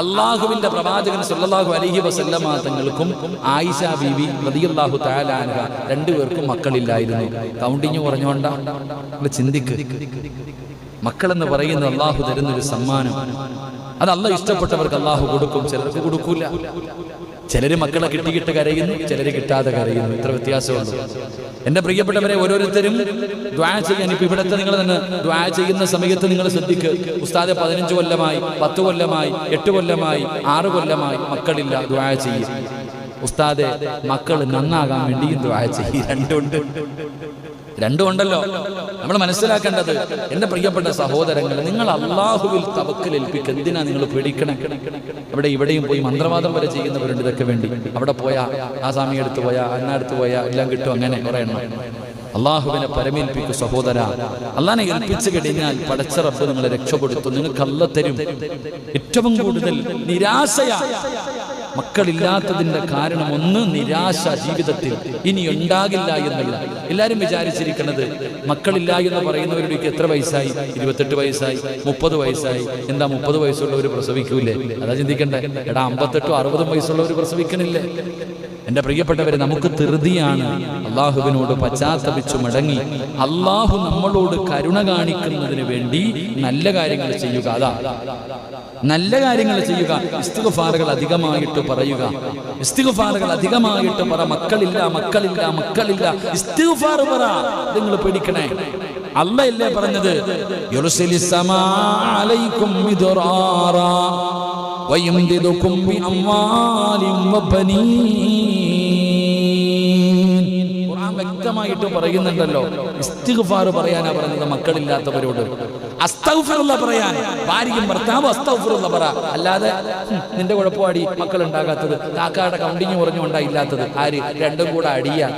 അള്ളാഹുവിന്റെ പ്രവാചകൻ സല്ലല്ലാഹു അലൈഹി വസല്ലമ തങ്ങൾക്കും ആയിഷ ബീവി റളിയല്ലാഹു തആല അൻഹ രണ്ടുപേർക്കും മക്കളില്ലായിരുന്നു. കൗണ്ടിങ് പറഞ്ഞുകൊണ്ടാ? നിങ്ങൾ ചിന്തിക്ക്. മക്കളെന്ന് പറയുന്നത് അള്ളാഹു തരുന്നൊരു സമ്മാനം. അത് അള്ളാഹ് ഇഷ്ടപ്പെട്ടവർക്ക് അള്ളാഹു കൊടുക്കും, ചിലർക്ക് കൊടുക്കൂല. ചിലര് മക്കളെ കിട്ടിയിട്ട് കരയുന്നു, ചിലര് കിട്ടാതെ കരയുന്നു. ഇത്ര വ്യത്യാസമുണ്ട്. എന്റെ പ്രിയപ്പെട്ടവരെ, ഓരോരുത്തരും ദുആ ചെയ്യാൻ, ഇപ്പൊ ഇവിടുത്തെ നിങ്ങൾ തന്നെ ദുആ ചെയ്യുന്ന സമയത്ത് നിങ്ങൾ ശ്രദ്ധിക്കുക. ഉസ്താദെ 15 കൊല്ലമായി, 10 കൊല്ലമായി, 8 കൊല്ലമായി, 6 കൊല്ലമായി മക്കളില്ല, ദുആ ചെയ്യും. ഉസ്താദെ മക്കൾ നന്നാകാൻ വേണ്ടിയും ദുആ ചെയ്യും. രണ്ടും ഉണ്ടല്ലോ. നമ്മൾ മനസ്സിലാക്കേണ്ടത്, എന്റെ പ്രിയപ്പെട്ട സഹോദരങ്ങൾ, നിങ്ങൾ അള്ളാഹുവിൽ തവക്കൽ ഏൽപ്പിക്കുക. എന്തിനാ നിങ്ങൾ പേടിക്കണം? അവിടെ ഇവിടെയും പോയി മന്ത്രവാദം വരെ ചെയ്യുന്നവരുണ്ട് ഇതൊക്കെ വേണ്ടി. അവിടെ പോയാ, ആ സ്വാമി എടുത്തു പോയാ, അന്നടുത്ത് പോയാ എല്ലാം കിട്ടും, അങ്ങനെ കുറെ എണ്ണം. അള്ളാഹുവിനെ പരമേൽപ്പിക്കും സഹോദര. അള്ളാഹിനെ ഏൽപ്പിച്ചു കഴിഞ്ഞാൽ പടച്ച റബ്ബ് നിങ്ങളെ രക്ഷപ്പെടുത്തും. നിങ്ങൾക്ക് അല്ലാഹ് തരും. ഏറ്റവും കൂടുതൽ നിരാശയാ മക്കളില്ലാത്തതിന്റെ കാരണം ഒന്ന്, നിരാശ ജീവിതത്തിൽ ഇനി ഉണ്ടാകില്ല എന്നുള്ള. എല്ലാരും വിചാരിച്ചിരിക്കുന്നത് മക്കളില്ല എന്ന് പറയുന്നവരുടെ എത്ര വയസ്സായി? 28 വയസ്സായി, 30 വയസ്സായി. എന്താ 30 വയസ്സുള്ളവർ പ്രസവിക്കൂലേ? അതാ ചിന്തിക്കണ്ടേ. എടാ 58 60 വയസ്സുള്ളവർ പ്രസവിക്കണില്ലേ? എന്റെ പ്രിയപ്പെട്ടവരെ, നമുക്ക് ധൃതിയാണ്. അള്ളാഹുവിനോട് പശ്ചാത്തപിച്ചു മടങ്ങി അള്ളാഹു നമ്മളോട് കരുണ കാണിക്കുന്നതിന് വേണ്ടി നല്ല കാര്യങ്ങൾ ചെയ്യുക. അതാ നല്ല കാര്യങ്ങൾ ചെയ്യുക. ഇസ്തിഗ്ഫാറുകൾ അധികമായിട്ട് പറയുക. ഇസ്തിഗ്ഫാറുകൾ അധികമായിട്ട് പറ. മക്കളില്ല, മക്കളില്ല, മക്കളില്ല, ഇസ്തിഗ്ഫാർ പറ. നിങ്ങൾ പേടിക്കണേ. അല്ലാഹല്ലേ പറഞ്ഞത്, യുർസിലിസ് സമാ അലൈക്കും മിദ്റാറാ വയംദിദുകും ബിഅംവാലിൻ വബനീൻ. ഖുർആൻ വ്യക്തമായിട്ട് പറയുന്നുണ്ടല്ലോ. ഇസ്തിഗ്ഫാർ പറയാനാ പറഞ്ഞത് മക്കളില്ലാത്തവരോട്. അസ്തഗ്ഫിറുല്ലാഹ് പറയാൻ ഭാര്യയും ഭർത്താവും അസ്തഗ്ഫിറുല്ലാഹ് പറ. അല്ലാതെ നിന്റെ കുഴപ്പമാടി മക്കൾ ഉണ്ടാകാത്തത്, കാക്കയുടെ കൗണ്ടിങ് പറഞ്ഞുകൊണ്ടാ ഇല്ലാത്തത്. ആര്? രണ്ടും കൂടെ അടിയാ.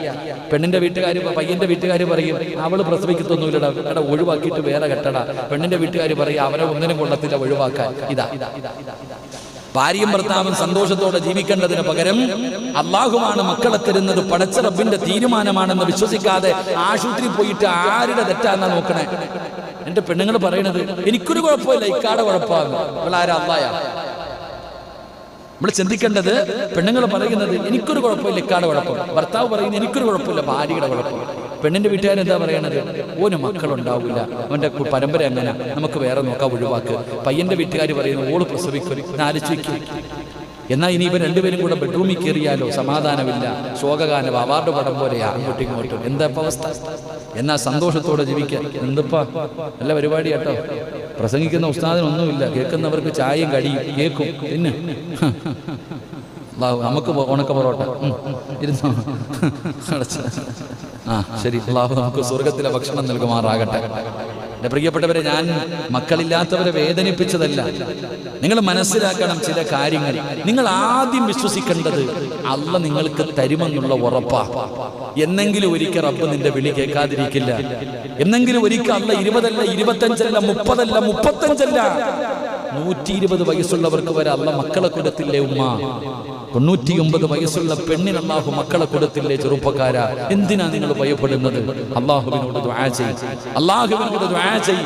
പെണ്ണിന്റെ വീട്ടുകാർ, പയ്യന്റെ വീട്ടുകാർ പറയും അവള് പ്രസവിക്കത്തൊന്നുമില്ലടാ, എടാ ഒഴിവാക്കിയിട്ട് വേറെ കെട്ടടാ. പെണ്ണിന്റെ വീട്ടുകാർ പറയും അവരെ ഒന്നിനും കൊള്ളത്തില്ല, ഒഴിവാക്കാൻ. ഇതാ ഭാര്യയും ഭർത്താവും സന്തോഷത്തോടെ ജീവിക്കേണ്ടതിന് പകരം അള്ളാഹുവാണ് മക്കളെ തരുന്നത്, പടച്ച റബ്ബിന്റെ തീരുമാനമാണെന്ന് വിശ്വസിക്കാതെ ആശുപത്രി പോയിട്ട് ആരുടെ തെറ്റാന്നാ നോക്കണേ. എന്റെ പെണ്ണുങ്ങൾ പറയണത് എനിക്കൊരു കുഴപ്പമില്ല, ഇക്കാടെ കുഴപ്പമാണ്. ഇവളാരാ? അള്ളായാ? നമ്മൾ ചിന്തിക്കേണ്ടത്, പെണ്ണുങ്ങൾ പറയുന്നത് എനിക്കൊരു കുഴപ്പമില്ല, ഇക്കാടെ കുഴപ്പം. ഭർത്താവ് പറയുന്നത് എനിക്കൊരു കുഴപ്പമില്ല, ഭാര്യയുടെ കുഴപ്പം. പെണ്ണിന്റെ വീട്ടുകാരെന്താ പറയണത്? ഓന് മക്കളുണ്ടാവില്ല, അവന്റെ പരമ്പര എങ്ങനെ, നമുക്ക് വേറെ നോക്കാം, ഒഴിവാക്ക്. പയ്യന്റെ വീട്ടുകാർ പറയുന്നു ഓള് പ്രസവിക്കും, ആലോചിക്കും. എന്നാൽ ഇനി ഇവർ രണ്ടുപേരും കൂടെ ബെഡ്റൂമിൽ കയറിയാലോ സമാധാനമില്ല, ശോകഗാനം, അവാർഡ് പടം പോലെയാ, അങ്ങോട്ടും ഇങ്ങോട്ടും. എന്താ അവസ്ഥ? എന്നാ സന്തോഷത്തോടെ ജീവിക്കാൻ. എന്തപ്പാ നല്ല പരിപാടി കേട്ടോ. പ്രസംഗിക്കുന്ന ഉസ്താദിനൊന്നുമില്ല, കേൾക്കുന്നവർക്ക് ചായയും കടിയും കേൾക്കും. പിന്നെ നമുക്ക് ഉണക്ക പൊറോട്ട ഇരുന്നോ? ആ ശരി, അള്ളാഹു നമുക്ക് സ്വർഗത്തിലെ ഭക്ഷണം നൽകുമാറാകട്ടെ. എൻ്റെ പ്രിയപ്പെട്ടവരെ, ഞാൻ മക്കളില്ലാത്തവരെ വേദനിപ്പിച്ചതല്ല. നിങ്ങൾ മനസ്സിലാക്കണം ചില കാര്യങ്ങൾ. നിങ്ങൾ ആദ്യം വിശ്വസിക്കേണ്ടത് അള്ളാഹ് നിങ്ങൾക്ക് തരുമെന്നുള്ള ഉറപ്പാ. എന്നെങ്കിലും ഒരിക്കൽ റബ്ബ് നിന്റെ വിളി കേൾക്കാതിരിക്കില്ല. എന്നെങ്കിലും ഒരിക്കൽ അള്ളാഹ് 20 അല്ല 25 അല്ല 30 അല്ല 35 അല്ല 120 വയസ്സുള്ളവർക്ക് വരെ അല്ല മക്കളെ കൊടുത്തില്ലേ ഉമ്മ? 99 വയസ്സുള്ള പെണ്ണിന് അല്ലാഹു മക്കളെ കൊടുത്തില്ലേ ചെറുപ്പക്കാരാ? എന്തിനാ നിങ്ങൾ ഭയപ്പെടുന്നത്? അല്ലാഹുവിനോട് ദുആ ചെയ്യ്, അല്ലാഹുവിനോട് ദുആ ചെയ്യ്,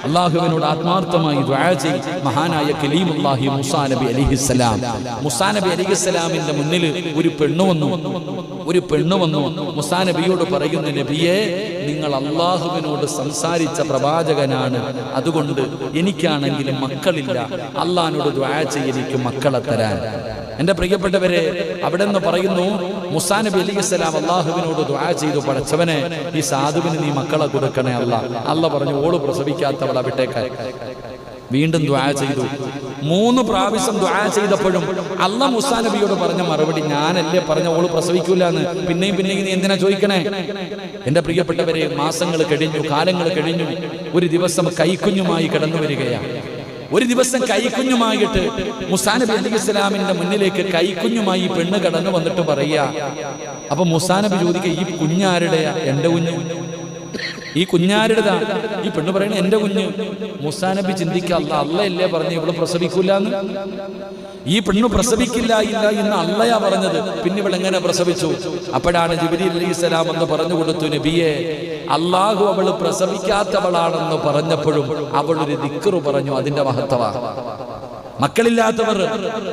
അല്ലാഹുവിനോട് ആത്മാർത്ഥമായി ദുആ ചെയ്യ്. മഹാനായ കലീമുല്ലാഹി മൂസാ നബി അലൈഹിസ്സലാം, മൂസാ നബി അലൈഹിസ്സലാമിന്റെ മുന്നിൽ ഒരു പെണ്ണ് വന്നു. മൂസാ നബിയോട് പറയുന്നു, നബിയേ, നിങ്ങൾ അല്ലാഹുവിനോട് സംസാരിച്ച പ്രവാചകനാണ്, അതുകൊണ്ട് എനിക്കാണെങ്കിലും മക്കളില്ല, അല്ലാഹുവിനോട് ദുആ ചെയ്യ് എനിക്ക് മക്കളെ തരാൻ. എന്റെ പ്രിയപ്പെട്ടവരെ, അവിടെ നിന്ന് പറയുന്നു, മൂസാ നബി അലൈഹിസ്സലാം അല്ലാഹുവിനോട് ദുആ ചെയ്തു, പടച്ചവനെ ഈ സാധുവിന് നീ മക്കളെ കൊടുക്കണേ അല്ലാ. അല്ലാഹ് പറഞ്ഞു, ഓള് പ്രസവിക്കാത്തവളെ വിട്ടേക്കാൻ. വീണ്ടും ദുആ ചെയ്തു. 3 പ്രാവശ്യം ദുആ ചെയ്തപ്പോഴും അല്ലാഹ് മൂസാ നബിയോട് പറഞ്ഞ മറുപടി, ഞാനല്ലേ പറഞ്ഞ ഓള് പ്രസവിക്കൂലെന്ന്, പിന്നെയും നീ എന്തിനാ ചോദിക്കണേ? എന്റെ പ്രിയപ്പെട്ടവരെ, മാസങ്ങൾ കഴിഞ്ഞു, കാലങ്ങൾ കഴിഞ്ഞു. ഒരു ദിവസം കൈക്കുഞ്ഞുമായി കടന്നു വരികയാണ്. ഒരു ദിവസം കൈക്കുഞ്ഞുമായിട്ട് മൂസാ നബി അലൈഹിസ്സലാമിന്റെ മുന്നിലേക്ക് കൈക്കുഞ്ഞുമായി പെണ്ണ് കടന്നു വന്നിട്ട് പറയാ. അപ്പൊ മൂസാ നബി ചോദിക്കുക, ഈ കുഞ്ഞാരുടെയാ? എന്റെ കുഞ്ഞ്. ഈ കുഞ്ഞാരുടേതാ? ഈ പെണ്ണ് പറയണ എന്റെ കുഞ്ഞ്. മൂസാ നബി ചിന്തിക്കുക, അല്ലയല്ലേ പറഞ്ഞു ഇവള് പ്രസവിക്കൂലെന്ന്? ഈ പെണ്ണ് പ്രസവിക്കില്ല എന്ന് അല്ലയാ പറഞ്ഞത്, പിന്നെ ഇവൾ എങ്ങനെ പ്രസവിച്ചു? അപ്പോഴാണ് ജിബ്രീൽ അലൈഹിസ്സലാം എന്ന് പറഞ്ഞു കൊടുത്തു, നബിയെ, അല്ലാഹു അവള് പ്രസവിക്കാത്തവളാണെന്ന് പറഞ്ഞപ്പോഴും അവൾ ഒരു ദിക്റ് പറഞ്ഞു. അതിന്റെ മഹത്വമാണ്. മക്കളില്ലാത്തവർ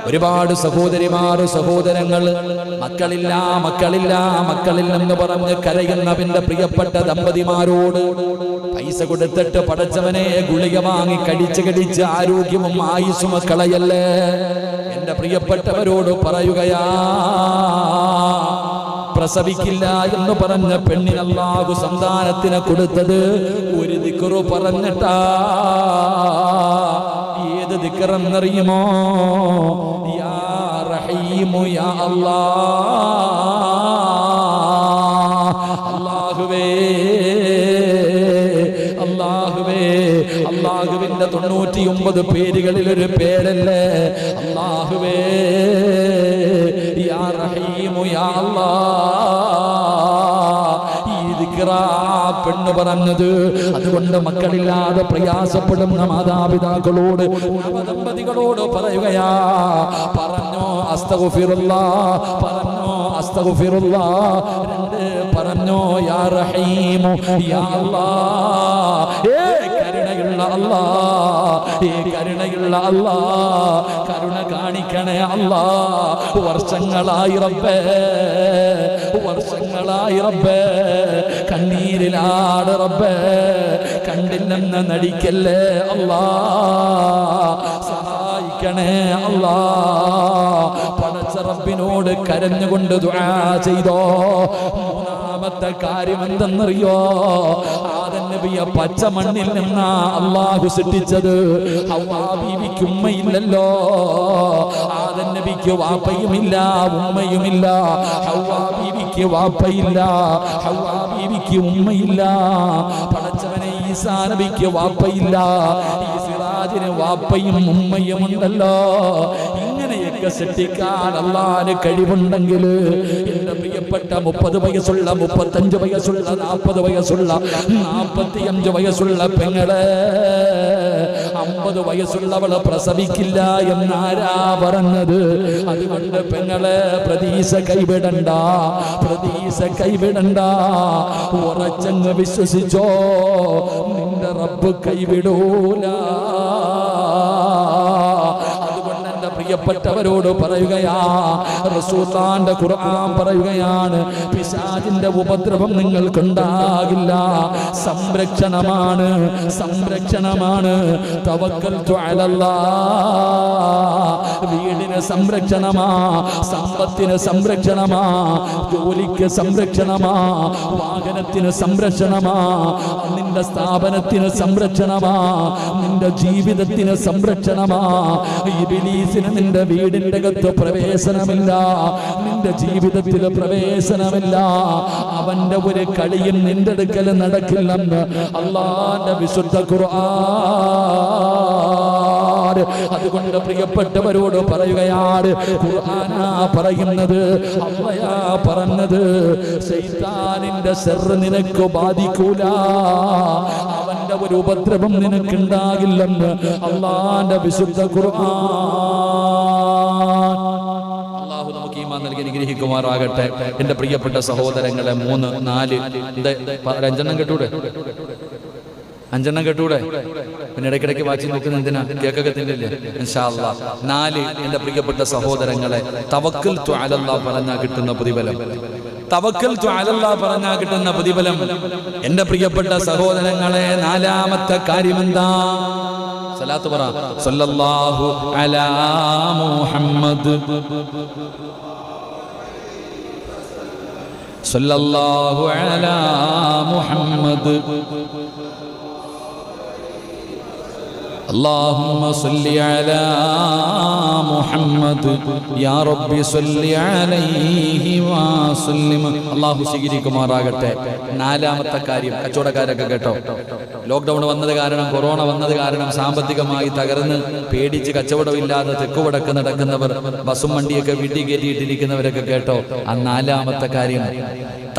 ഒരുപാട് സഹോദരിമാർ, സഹോദരങ്ങൾ, മക്കളില്ലെന്ന് പറഞ്ഞ് കരയുന്നവന്റെ പ്രിയപ്പെട്ട ദമ്പതിമാരോട് പൈസ കൊടുത്തിട്ട് പടച്ചവനെ ഗുളിക വാങ്ങി കടിച്ച് ആരോഗ്യവും ആയുസ്സും കളയല്ലേ. എന്റെ പ്രിയപ്പെട്ടവരോട് പറയുകയാ, പ്രസവിക്കില്ല എന്ന് പറഞ്ഞ പെണ്ണിന് അല്ലാഹു സന്താനത്തിനെ കൊടുത്തത് ഒരു ദിക്റ് പറഞ്ഞിട്ടാ. ഏത് ദിക്റെന്നറിയുമോ? യാ റഹീമു യാ അല്ലാഹുവേ, അല്ലാഹുവിന്റെ 99 പേരുകളിൽ ഒരു പേരല്ലേ അല്ലാഹുവേ, യാ റഹീമു യാ പെണ്ണ് പറഞ്ഞത്. അതുകൊണ്ട് മക്കളില്ലാതെ പ്രയാസപ്പെടുന്ന മാതാപിതാക്കളോട്, ദമ്പതികളോട് പറയുകയാ, പറഞ്ഞോ അസ്തഗ്ഫിറുല്ലാഹ്, പറഞ്ഞോ അസ്തഗ്ഫിറുല്ലാഹ്, പറഞ്ഞോ യാ റഹീമു യാ അല്ലാഹ്. കരുണയുള്ള അല്ലാഹ്, കരുണയുള്ള അല്ലാഹ്, കരുണ കാണിക്കണേ അല്ലാഹ്. വർഷങ്ങളായി റബ്ബേ കണ്ണീരിലാണ് റബ്ബേ, കണ്ടില്ലെന്ന് നടിക്കല്ലേ അല്ലാഹ്, സഹായിക്കണേ അല്ലാഹ്. പടച്ച റബ്ബിനോട് കരഞ്ഞുകൊണ്ട് ദുആ ചെയ്തോ. മൂന്നാമത്തെ കാര്യം എന്തെന്നറിയോ? ആദം നബിയെ പച്ച മണ്ണിൽ നിന്നാ അല്ലാഹു സൃഷ്ടിച്ചത്. ഹവ്വാ ബീവിക്ക് ഉമ്മയില്ലല്ലോ, ആദം നബിക്ക് വാപ്പയുമില്ല ഉമ്മയുമില്ല. ഹവ്വാ ബീവിക്ക് വാപ്പയില്ല, ഹവ്വാ ബീവിക്ക് ഉമ്മയില്ല. പടച്ചവനെ ഈസാ നബിക്ക് വാപ്പയില്ല, ഈ സിറാജിന് വാപ്പയും ഉമ്മയും ഉണ്ടല്ലോ. ഇങ്ങനെയൊക്കെ സൃഷ്ടിക്കാൻ അല്ലാഹുവിന് കഴിവുണ്ടെങ്കിൽ എന്റെ പ്രിയപ്പെട്ട 30 വയസ്സുള്ള, 35 വയസ്സുള്ള, 40 വയസ്സുള്ള, 45 വയസ്സുള്ള പെങ്ങളെ, 50 വയസ്സുള്ളവളെ പ്രസവിക്കില്ല എന്നാരാ പറഞ്ഞത്? അതുകൊണ്ട് പെങ്ങളെ പ്രതീക്ഷ കൈവിടണ്ട, ഉറച്ചങ്ങ് വിശ്വസിച്ചോ, നിന്റെ റബ്ബ് കൈവിടൂല. പ്രിയപ്പെട്ടവരോട് പറയുകയാ, റസൂലുള്ളാഹിന്റെ ഖുർആൻ പറയുകയാണ്, പിശാചിന്റെ ഉപദ്രവം നിങ്ങൾക്കുണ്ടാകില്ല. സംരക്ഷണമാണ്. തവക്കൽതു അലല്ലാഹ്. വീടിന് സംരക്ഷണമാ, സമ്പത്തിന് സംരക്ഷണമാ, ജോലിക്ക് സംരക്ഷണമാ, വാഹനത്തിന് സംരക്ഷണമാ, നിന്റെ സ്ഥാപനത്തിന് സംരക്ഷണമാ, നിന്റെ ജീവിതത്തിന് സംരക്ഷണമാ. ഇബ്ലീസിന് നിന്റെ വീടിന്റെ അകത്ത് പ്രവേശനമില്ല, നിന്റെ ജീവിതത്തിൽ പ്രവേശനമില്ല. അവന്റെ ഒരു കളിയും നിന്റെ അടുക്കൽ നടക്കില്ലെന്ന് അല്ലാഹുവിന്റെ വിശുദ്ധ ഖുർആൻ. അതുകൊണ്ട് പ്രിയപ്പെട്ടവരോട് പറയുകയാണ്, ഖുർആനാ പറയുന്നത്, അല്ലാഹുവാ പറഞ്ഞത്, ശൈത്താനിന്റെ ശർറ് നിനക്ക് ബാധിക്കൂല. അവൻ അള്ളാന്റെ ഒരു ഉപദ്രവം നിനക്കുണ്ടാകില്ലെന്ന് അള്ളാന്റെ വിശുദ്ധ ഖുർആൻ. അള്ളാഹു നമുക്ക് ഈമാൻ നൽകി അനുഗ്രഹിക്കുമാറാകട്ടെ. എന്റെ പ്രിയപ്പെട്ട സഹോദരങ്ങളെ, 3, 4 5 കേട്ടൂടെ? 5 കേട്ടൂടെ? പിന്നെ ഇടയ്ക്കിടയ്ക്ക് വാച്ചി നോക്കുന്ന എന്തിനാ? കേക്കൊക്കെ തിന്നില്ലേ? ഇൻഷാ അല്ലാഹ്. 4 എന്റെ പ്രിയപ്പെട്ട സഹോദരങ്ങളെ, തവക്കൽതു അലല്ലാഹ് പറഞ്ഞാൽ കിട്ടുന്ന പ്രതിഫലം. തവക്കൽതു അലല്ലാഹ് പറഞ്ഞാൽ കിട്ടുന്ന പ്രതിഫലം. എന്റെ പ്രിയപ്പെട്ട സഹോദരങ്ങളെ, 4ാമത്തെ കാര്യമെന്താ? സലാത്ത് പറ. സല്ലല്ലാഹു അലാ മുഹമ്മദ്, സല്ലല്ലാഹു അലാ മുഹമ്മദ്, اللهم صل على محمد يا رب صل عليه وسلم. അല്ലാഹു സ്വീകരിക്കുമാറാകട്ടെ. 4ാമത്തെ കാര്യം, കച്ചവടക്കാരൊക്കെ കേട്ടോ, ലോക്ക്ഡൌൺ വന്നത് കാരണം, കൊറോണ വന്നത് കാരണം സാമ്പത്തികമായി തകർന്ന് പേടിച്ച് കച്ചവടമില്ലാതെ തെക്കുവടക്ക് നടക്കുന്നവർ, ബസും വണ്ടിയൊക്കെ വീട്ടിൽ കയറ്റിയിട്ടിരിക്കുന്നവരൊക്കെ കേട്ടോ, ആ 4ാമത്തെ കാര്യം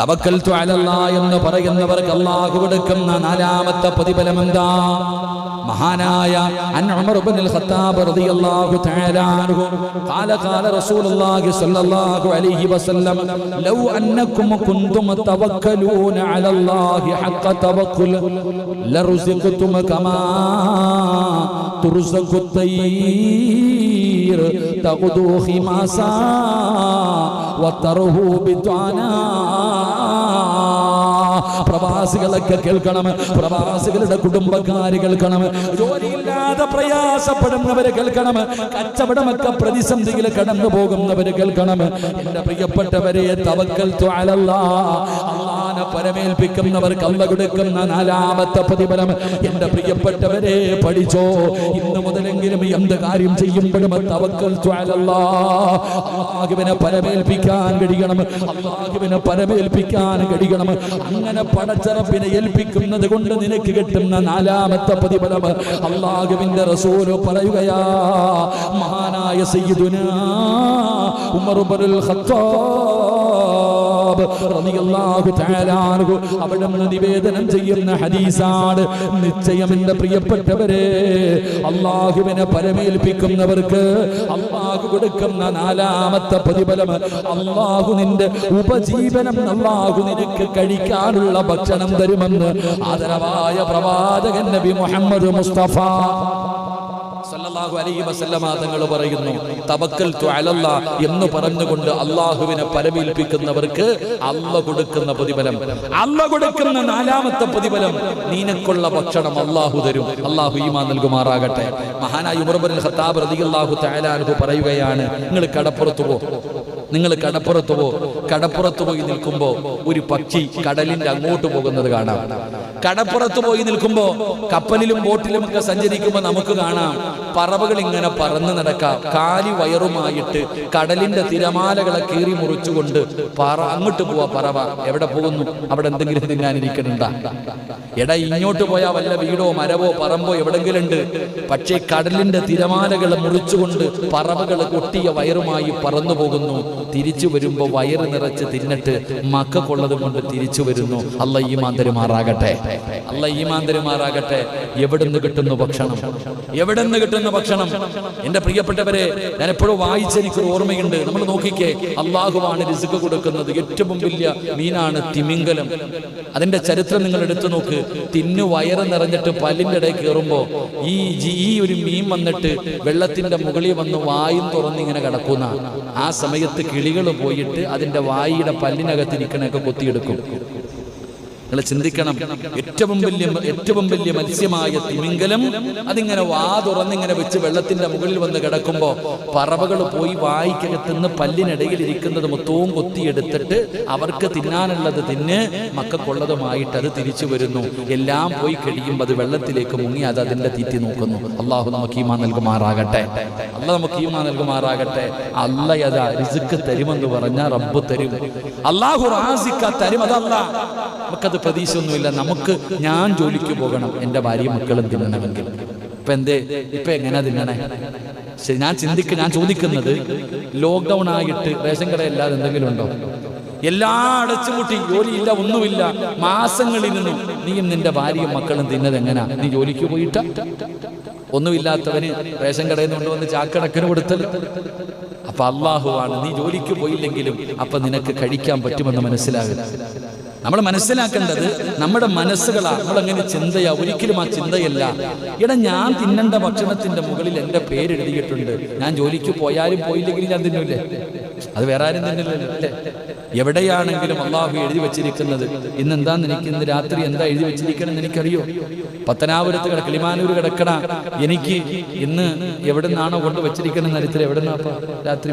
തവക്കൽതു അലല്ലാഹ് എന്ന് പറയുന്നവർക്ക് അല്ലാഹു കൊടുക്കുന്ന 4ാമത്തെ പ്രതിഫലം എന്താ? മഹാനായ ഉമർ ഇബ്നുൽ ഖത്താബ് റളിയല്ലാഹു തആല അൻഹു ഖാല ഖാല റസൂലുള്ളാഹി സ്വല്ലല്ലാഹു അലൈഹി വസല്ലം ലൗ അന്നകും കുൻതും തവക്കലൂന അലല്ലാഹി ഹഖ തവക്കുൽ ലറുസിഖ്തും കമാ തുർസഖു തയ്ർ തഖുദു ഖിമാസാ വതർഹു ബിതാനാ. പ്രവാസികളൊക്കെ കേൾക്കണം, പ്രവാസികളുടെ കുടുംബക്കാര് കേൾക്കണം, ജോലിയില്ലാതെ പ്രയാസപ്പെടുന്നവര് കേൾക്കണം, കച്ചവടമൊക്കെ പ്രതിസന്ധിയിൽ കടന്നു പോകുന്നവര് കേൾക്കണം. എന്റെ പ്രിയപ്പെട്ടവരെ, തവക്കൽതു അലല്ലാഹ്, അല്ലാഹനെ പരമേൽപ്പിക്കുന്നവർക്ക് അല്ലാഹു കൊടുക്കുന്ന 4ാമത്തെ പ്രതിഫലം. എന്റെ പ്രിയപ്പെട്ടവരെ, പഠിച്ചോ, ഇന്ന് മുതലെങ്കിലും എന്ത് കാര്യം ചെയ്യുമ്പോഴും തവക്കൽതു അലല്ലാഹ്, അല്ലാഹുവിനെ പരമേൽപ്പിക്കാൻ കഴിയണം, അല്ലാഹുവിനെ പരമേൽപ്പിക്കാൻ കഴിയണം. അങ്ങനെ പടച്ചറപ്പിനെ ഏൽപ്പിക്കുന്നത് കൊണ്ട് നിനക്ക് കിട്ടുന്ന 4ാമത്തെ പ്രതിഫലം അല്ലാഹുവിന്റെ റസൂൽ പറയുകയാ. മഹാനായ സയ്യിദുനാ ഉമർ ഇബ്നുൽ ഖത്താബ് റളിയല്ലാഹു തആല അൻഹു അവിടുന്ന് നിവേദനം ചെയ്യുന്ന ഹദീസാണ്. നിശ്ചയം എന്റെ പ്രിയപ്പെട്ടവരെ, അല്ലാഹുവിനെ പരമേൽപ്പിക്കുന്നവർക്ക് അല്ലാഹു കൊടുക്കുന്ന 4ാമത്തെ പ്രതിഫലം, അല്ലാഹു നിന്റെ ഉപജീവനം, അല്ലാഹു നിനക്ക് കഴിക്കാനുള്ള ഭക്ഷണം തരുമെന്ന് ആദരവായ പ്രവാചകൻ നബി മുഹമ്മദ് മുസ്തഫ സല്ലല്ലാഹു അലൈഹി വസല്ലമ തങ്ങൾ പറയുന്നു. തവക്കൽതു അലല്ലാഹ് എന്ന് പറഞ്ഞുകൊണ്ട് അല്ലാഹുവിനെ പരമേൽപ്പിക്കുന്നവർക്ക് അല്ലാഹു കൊടുക്കുന്ന പ്രതിഫലം, അല്ലാഹു കൊടുക്കുന്ന 4ാമത്തെ പ്രതിഫലം, നിനക്കുള്ള ഭക്ഷണം അല്ലാഹു തരും. അല്ലാഹു ഈമാൻ നൽകുമാറാകട്ടെ. മഹാനായ ഉമർ ഇബ്നുൽ ഖത്താബ് റളിയല്ലാഹു തആല അൻഹു പറയുകയാണ്, നിങ്ങൾ കടപ്പുറത്ത് പോയി നിൽക്കുമ്പോൾ ഒരു പക്ഷി കടലിന്റെ അങ്ങോട്ട് പോകുന്നത് കാണാം. കടപ്പുറത്ത് പോയി നിൽക്കുമ്പോൾ കപ്പലിലും ബോട്ടിലും ഒക്കെ സഞ്ചരിക്കുമ്പോൾ നമുക്ക് കാണാം പറവകൾ ഇങ്ങനെ പറന്ന് നടക്കാം. കാലി വയറുമായിട്ട് കടലിന്റെ തിരമാലകളെ കീറി മുറിച്ചുകൊണ്ട് അങ്ങോട്ട് പോവാ പറവ. എവിടെ പോകുന്നു? അവിടെ എന്തെങ്കിലും തിന്നാനിരിക്കണ്ട. എടാ, ഇങ്ങോട്ട് പോയാൽ വല്ല വീടോ മരവോ പറമ്പോ എവിടെങ്കിലും ഉണ്ട്. പക്ഷേ കടലിന്റെ തിരമാലകളെ മുറിച്ചുകൊണ്ട് പറവകൾ കൊട്ടിയ വയറുമായി പറന്നു പോകുന്നു. തിരിച്ചു വരുമ്പോ വയറ് നിറച്ച് തിന്നിട്ട് മക്കൾക്കുള്ളത് കൊണ്ട് തിരിച്ചു വരുന്നു. അല്ലാഹു ഈമാൻ തരുമാറാകട്ടെ, അല്ലാഹു ഈമാൻ തരുമാറാകട്ടെ. എവിടുന്ന് കിട്ടുന്നു ഭക്ഷണം? എവിടുന്ന് കിട്ടുന്ന ഭക്ഷണം? എന്റെ പ്രിയപ്പെട്ടവരെ, ഞാൻ എപ്പോഴും വായിച്ചെനിക്കൊരു ഓർമ്മയുണ്ട്. നമ്മൾ നോക്കിക്കേ, അല്ലാഹുവാണ് റിസ്ക് കൊടുക്കുന്നത്. ഏറ്റവും വലിയ മീനാണ് തിമിംഗലം. അതിന്റെ ചരിത്രം നിങ്ങൾ എടുത്തു നോക്ക്. തിന്നു വയറ് നിറഞ്ഞിട്ട് പല്ലിന്റെ ഇടയിൽ കയറുമ്പോ ഈ ഒരു മീൻ വന്നിട്ട് വെള്ളത്തിന്റെ മുകളിൽ വന്ന് വായും തുറന്നിങ്ങനെ കിടക്കുന്ന ആ സമയത്ത് കിളികൾ പോയിട്ട് അതിന്റെ വായിയുടെ പല്ലിനകത്തിരിക്കണൊക്കെ കൊത്തിയെടുക്കും. നിങ്ങൾ ചിന്തിക്കണം, ഏറ്റവും വലിയ മത്സ്യമായ തിമിംഗലം അതിങ്ങനെ വാ തുറന്നിങ്ങനെ വെച്ച് വെള്ളത്തിന്റെ മുകളിൽ വന്ന് കിടക്കുമ്പോ പറവകൾ പോയി വായിക്കകത്തുനിന്ന് പല്ലിനിടയിൽ ഇരിക്കുന്നത് മൊത്തവും കൊത്തിയെടുത്തിട്ട് അവർക്ക് തിന്നാനുള്ളത് തിന്ന് മക്കൾക്കുള്ളതുമായിട്ട് അത് തിരിച്ചു വരുന്നു. എല്ലാം പോയി കഴിയുമ്പോൾ അത് വെള്ളത്തിലേക്ക് മുങ്ങി അത് അതിന്റെ തീറ്റി നോക്കുന്നു. അള്ളാഹു നമുക്ക് ഈമാൻ നൽകുമാറാകട്ടെ, അള്ളാഹ് നമുക്ക് ഈമാൻ നൽകുമാറാകട്ടെ. അല്ലാഹ് അതാ റിസ്ക് തരുമെന്ന് പറഞ്ഞാൽ റബ്ബ് തരും. അള്ളാഹു റാസിഖ തരും. അതല്ല, നമുക്കത് പ്രതീക്ഷയൊന്നുമില്ല. നമുക്ക് ഞാൻ ജോലിക്ക് പോകണം, എൻ്റെ ഭാര്യയും മക്കളും തിന്നണമെങ്കിൽ. ഇപ്പൊ എങ്ങനെയാ തിന്നണേ? ഞാൻ ചോദിക്കുന്നത്, ലോക്ക്ഡൗൺ ആയിട്ട് റേഷൻ കടയല്ലാതെ എന്തെങ്കിലും ഉണ്ടോ? എല്ലാം അടച്ചുപൂട്ടി, ജോലിയില്ല, ഒന്നുമില്ല, മാസങ്ങളിരുന്നു. നീയും നിന്റെ ഭാര്യയും മക്കളും തിന്നത് എങ്ങനാ? നീ ജോലിക്ക് പോയിട്ട? ഒന്നുമില്ലാത്തവന് റേഷൻ കടയിൽ നിന്ന് കൊണ്ടുവന്ന് ചാക്കണക്കിന് കൊടുത്തത്. അപ്പൊ അള്ളാഹുവാണ്. നീ ജോലിക്ക് പോയില്ലെങ്കിലും അപ്പൊ നിനക്ക് കഴിക്കാൻ പറ്റുമെന്ന് മനസ്സിലാകും. നമ്മൾ മനസ്സിലാക്കേണ്ടത് നമ്മുടെ മനസ്സുകളാ. നമ്മളങ്ങനെ ചിന്തയാ, ഒരിക്കലും ആ ചിന്തയല്ല. എടാ, ഞാൻ തിന്നേണ്ട ഭക്ഷണത്തിന്റെ മുകളിൽ എൻ്റെ പേരെഴുതിയിട്ടുണ്ട്. ഞാൻ ജോലിക്ക് പോയാലും പോയില്ലെങ്കിലും ഞാൻ തിന്നൂല്ലേ? അത് വേറെ ആരും തിന്നില്ലല്ലോ അല്ലേ? എവിടെയാണെങ്കിലും അള്ളാഹു എഴുതി വെച്ചിരിക്കുന്നത്. ഇന്നെന്താന്ന് എനിക്ക്, ഇന്ന് രാത്രി എന്താ എഴുതി വെച്ചിരിക്കണം എന്ന് എനിക്കറിയോ? പത്തനാപുരത്ത് കിളിമാനൂർ കിടക്കണ എനിക്ക് ഇന്ന് എവിടെ നിന്നാണോ കൊണ്ട് വെച്ചിരിക്കണം നരിത്ര? എവിടെ നിന്നാ രാത്രി?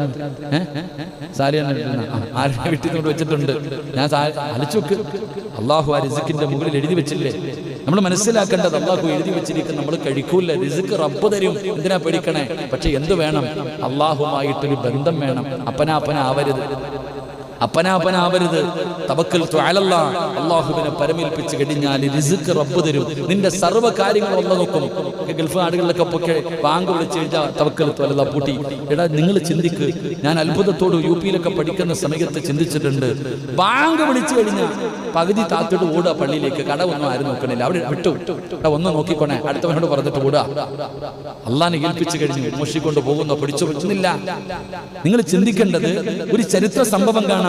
ആരുടെ വീട്ടിൽ കൊണ്ട് വെച്ചിട്ടുണ്ട്? ഞാൻ അലച്ചു വെക്ക്. അള്ളാഹു ആ റിസ്ക്കിന്റെ മുകളിൽ എഴുതി വെച്ചില്ലേ? നമ്മൾ മനസ്സിലാക്കേണ്ടത് അള്ളാഹു എഴുതി വെച്ചിരിക്കും. നമ്മൾ കഴിക്കൂല, റിസ്ക് റബ്ബ് തരും. എന്തിനാ പേടിക്കണേ? പക്ഷെ എന്ത് വേണം? അള്ളാഹുമായിട്ടൊരു ബന്ധം വേണം. അപ്പനാവരുത്. തവക്കൽതു അലല്ലാഹ്. അല്ലാഹുവിനെ പരമേൽപ്പിച്ച് കഴിഞ്ഞാൽ റിസ്ക് റബ്ബ് തരും. നിന്റെ സർവ്വ കാര്യങ്ങളും അല്ലാഹു നോക്കും. ഗൾഫ് നാടുകളിലൊക്കെ പൊക്കെ ബാങ്ക് വിളിച്ച് കഴിഞ്ഞാൽ തവക്കൽതു അലല്ലാഹ് പൂട്ടി. എടാ, നിങ്ങൾ ചിന്തിക്ക്. ഞാൻ അത്ഭുതത്തോട് യുപിയിലൊക്കെ പഠിക്കുന്ന സമയത്ത് ചിന്തിച്ചിട്ടുണ്ട്. ബാങ്ക് വിളിച്ചു കഴിഞ്ഞാൽ പകുതി താത്തോട്ട് ഓടുക പള്ളിയിലേക്ക്. കട ഒന്നും ആരും നോക്കണില്ല, അവിടെ വിട്ടു. ഒന്ന് നോക്കിക്കോണേ, അടുത്തവനോട് പറഞ്ഞിട്ട് ഓടുക. അള്ളാഹിനെ ഏൽപ്പിച്ചു കഴിഞ്ഞു, മോഷിക്കൊണ്ട് പോകുന്നോ പിടിച്ചു പറ്റുന്നില്ല. നിങ്ങൾ ചിന്തിക്കേണ്ടത് ഒരു ചരിത്ര സംഭവം കാണാം.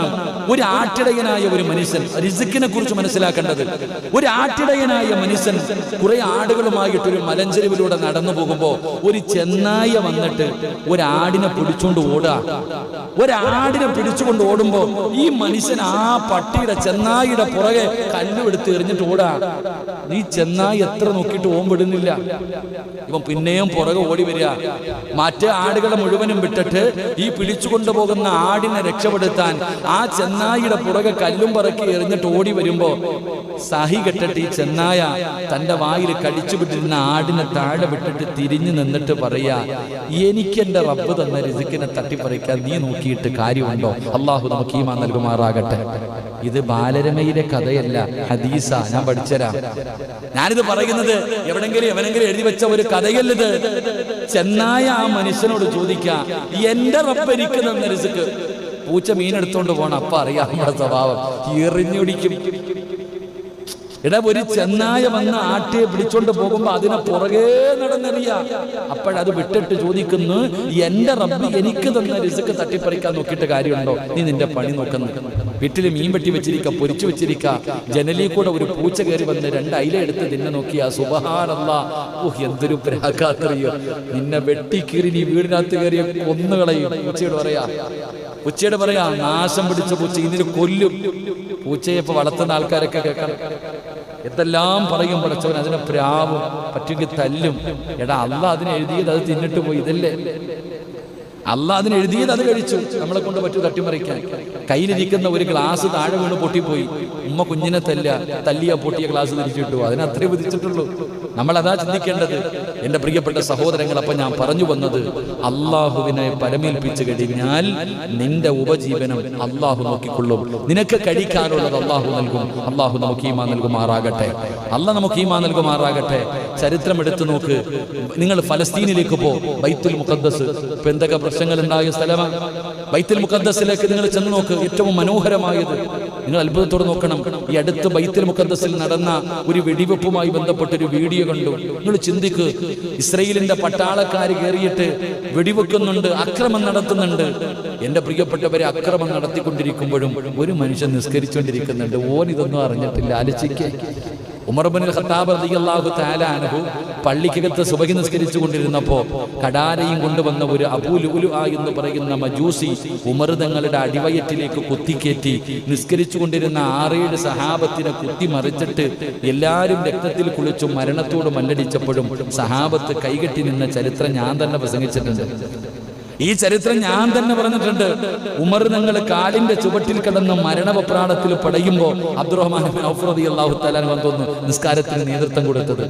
ഒരു ആട്ടിടയനായ ഒരു മനുഷ്യൻ, റിസ്ക്കിനെ കുറിച്ച് മനസ്സിലാക്കേണ്ടത്. ഒരു ആട്ടിടയനായ മനുഷ്യൻ കുറെ ആടുകളുമായിട്ടൊരു മലഞ്ചെരുവിലൂടെ നടന്നു പോകുമ്പോ ഒരു ചെന്നായ വന്നിട്ട് ഒരാടിനെ പിടിച്ചുകൊണ്ട് ഓടുക. ഒരാടിനെ പിടിച്ചുകൊണ്ട് ഓടുമ്പോ ഈ മനുഷ്യൻ ആ പട്ടിയുടെ ചെന്നായിയുടെ പുറകെ കല്ലുമെടുത്ത് എറിഞ്ഞിട്ട് ഓടാ. ഈ ചെന്നായി എത്ര നോക്കിയിട്ട് ഓമ്പിടുന്നില്ല. ഇവൻ പിന്നെയും പുറകെ ഓടി വരിക. മറ്റേ ആടുകളെ മുഴുവനും വിട്ടിട്ട് ഈ പിടിച്ചുകൊണ്ടു പോകുന്ന ആടിനെ രക്ഷപ്പെടുത്താൻ ആ ചെന്നായിയുടെ പുറകെ കല്ലും പറക്കി എറിഞ്ഞിട്ട് ഓടി വരുമ്പോ സഹി കെട്ടിട്ട് ഈ ചെന്നായ തന്റെ വായിൽ കടിച്ചു വിട്ടിരുന്ന ആടിനെ താഴെ വിട്ടിട്ട് തിരിഞ്ഞു നിന്നിട്ട് പറയാ, എനിക്ക് എന്റെ റബ്ബ് തന്ന റിസ്ക്കിനെ തട്ടിപ്പറിക്കാൻ നീ നോക്കിയിട്ട് കാര്യമുണ്ടോ? അള്ളാഹു നമുക്ക് ഈമാൻ നൽകുമാറാകട്ടെ. ഇത് ബാലരമയിലെ കഥയല്ല, ഹദീസ. ഞാൻ പഠിച്ചരാ. ഞാനിത് പറയുന്നത് എവനെങ്കിലും എഴുതി വെച്ച ഒരു കഥയല്ലത്. ചെന്നായ ആ മനുഷ്യനോട് ചോദിക്കാം, എന്റെ റബ്ബ് എനിക്ക് തന്ന റിസ്ക്. പൂച്ച മീനെടുത്തോണ്ട് പോണം. അപ്പൊ അറിയാം നമ്മുടെ സ്വഭാവം, എറിഞ്ഞൊടിക്കും. എടാ, ഒരു ചെന്നായ വന്ന് ആട്ടിയെ പിടിച്ചോണ്ട് പോകുമ്പോ അതിനെ പുറകെ നടന്നറിയാ. അപ്പോഴത് വിട്ടിട്ട് ചോദിക്കുന്നു, എന്റെ റബ്ബ് എനിക്ക് തന്ന റിസ്ക് തട്ടിപ്പറിക്കാൻ നോക്കിയിട്ട് കാര്യമുണ്ടോ? നീ നിന്റെ പണി നോക്കുന്നു. വീട്ടിൽ മീൻ വെട്ടി വെച്ചിരിക്ക, പൊരിച്ചു വെച്ചിരിക്ക. ജനലിൽ കൂടെ ഒരു പൂച്ച കയറി വന്ന് 2 അയില എടുത്ത് നിന്നെ നോക്കിയാ. സുബ്ഹാനല്ലാഹ്, ഓഹ് എന്തൊരു പ്രാകാത്തറിയോ. നിന്നെ വെട്ടിക്കീറി നീ വീടിനകത്ത് കയറിയ കൊന്നുകളയും. പൂച്ചയോട് പറയാ നാശം പിടിച്ച പൂച്ച, ഇതിന് കൊല്ലും. പൂച്ചയെ ഇപ്പൊ വളർത്തുന്ന ആൾക്കാരൊക്കെ കേൾക്കണം. എന്തെല്ലാം പറയും പഠിച്ചവൻ. അതിനെ പ്രാവും, പറ്റുമെങ്കിൽ തല്ലും. എടാ, അള്ളാഹ് അതിനെ എഴുതിയത് അത് തിന്നിട്ട് പോയി. ഇതല്ലേ അള്ളാഹ് അതിന് എഴുതിയത്? അത് കഴിച്ചു. നമ്മളെ കൊണ്ട് പറ്റൂ തട്ടിമറിക്കാൻ? കയ്യിലിരിക്കുന്ന ഒരു ഗ്ലാസ് താഴെ വീണ് പൊട്ടിപ്പോയി. ഉമ്മ കുഞ്ഞിനെ തല്ലിയ പൊട്ടിയ ഗ്ലാസ് തിരിച്ചിട്ടു. അതിനത്രേ വിധിച്ചിട്ടുള്ളൂ. നമ്മളതാ ചിന്തിക്കേണ്ടത് എൻ്റെ പ്രിയപ്പെട്ട സഹോദരങ്ങൾ. അപ്പം ഞാൻ പറഞ്ഞു വന്നത്, അള്ളാഹുവിനെ പരമേൽപ്പിച്ചു കഴിഞ്ഞാൽ നിന്റെ ഉപജീവനം അള്ളാഹു നോക്കിക്കൊള്ളും. നിനക്ക് കഴിക്കാനുള്ളത് അള്ളാഹു നൽകും. അള്ളാഹു നമുക്ക് ഈമാൻ നൽകുമാറാകട്ടെ. അള്ളാഹ് നമുക്ക് ഈമാൻ നൽകുമാറാകട്ടെ. ചരിത്രം എടുത്തു നോക്ക്. നിങ്ങൾ ഫലസ്തീനിലേക്ക് പോ. ബൈത്തുൽ മുഖദ്ദസ് ഇപ്പൊ എന്തൊക്കെ പ്രശ്നങ്ങൾ ഉണ്ടായ സ്ഥലമാണ്. ബൈത്തുൽ മുഖദ്ദസിലേക്ക് നിങ്ങൾ ചെന്ന് നോക്ക്. ഏറ്റവും മനോഹരമായത് നിങ്ങൾ അത്ഭുതത്തോടെ നോക്കണം. ഈ അടുത്ത് ബൈത്തുൽ മുഖദ്ദസിൽ നടന്ന ഒരു വെടിവെപ്പുമായി ബന്ധപ്പെട്ടൊരു വീഡിയോ കണ്ടു. നിങ്ങൾ ചിന്തിക്ക്. ഇസ്രയേലിന്റെ പട്ടാളക്കാർ കയറിയിട്ട് വെടിവെക്കുന്നുണ്ട്, അക്രമം നടത്തുന്നുണ്ട്. എന്റെ പ്രിയപ്പെട്ടവരെ, അക്രമം നടത്തിക്കൊണ്ടിരിക്കുമ്പോഴും ഒരു മനുഷ്യൻ നിസ്കരിച്ചുകൊണ്ടിരിക്കുന്നുണ്ട്. ഓൻ ഇതൊന്നും അറിഞ്ഞിട്ടില്ല. ആലോചിക്കേ. ഉമർ ഇബ്നുൽ ഖത്താബ് റളിയല്ലാഹു തആല അൻഹു പള്ളിക്കകത്ത് സുബഹി നിസ്കരിച്ചു കൊണ്ടിരുന്നപ്പോ കടാരയും കൊണ്ടുവന്ന ഒരു അബൂ ലുഅ്ലുഅ എന്ന് പറയുന്ന മജൂസി ഉമർ തങ്ങളുടെ അടിവയറ്റിലേക്ക് കുത്തിക്കേറ്റി നിസ്കരിച്ചു കൊണ്ടിരുന്ന 6-7 സഹാബത്തിനെ കുത്തിമറിച്ചിട്ട് എല്ലാവരും രക്തത്തിൽ കുളിച്ചു മരണത്തോട് മല്ലടിച്ചപ്പോഴും സഹാബത്ത് കൈകെട്ടി നിന്ന ചരിത്രം ഞാൻ തന്നെ പ്രസംഗിച്ചിട്ടുണ്ട്. ഈ ചരിത്രം ഞാൻ തന്നെ പറഞ്ഞിട്ടുണ്ട്. ഉമർ തങ്ങൾ കാലിന്റെ ചുവട്ടിൽ കിടന്ന് മരണവപ്രാണത്തിൽ പടയുമ്പോൾ അബ്ദുറഹ്മാൻ ബിൻ ഔഫ് റളിയല്ലാഹു തആല വന്നു നിസ്കാരത്തിന് നേതൃത്വം കൊടുത്തത്.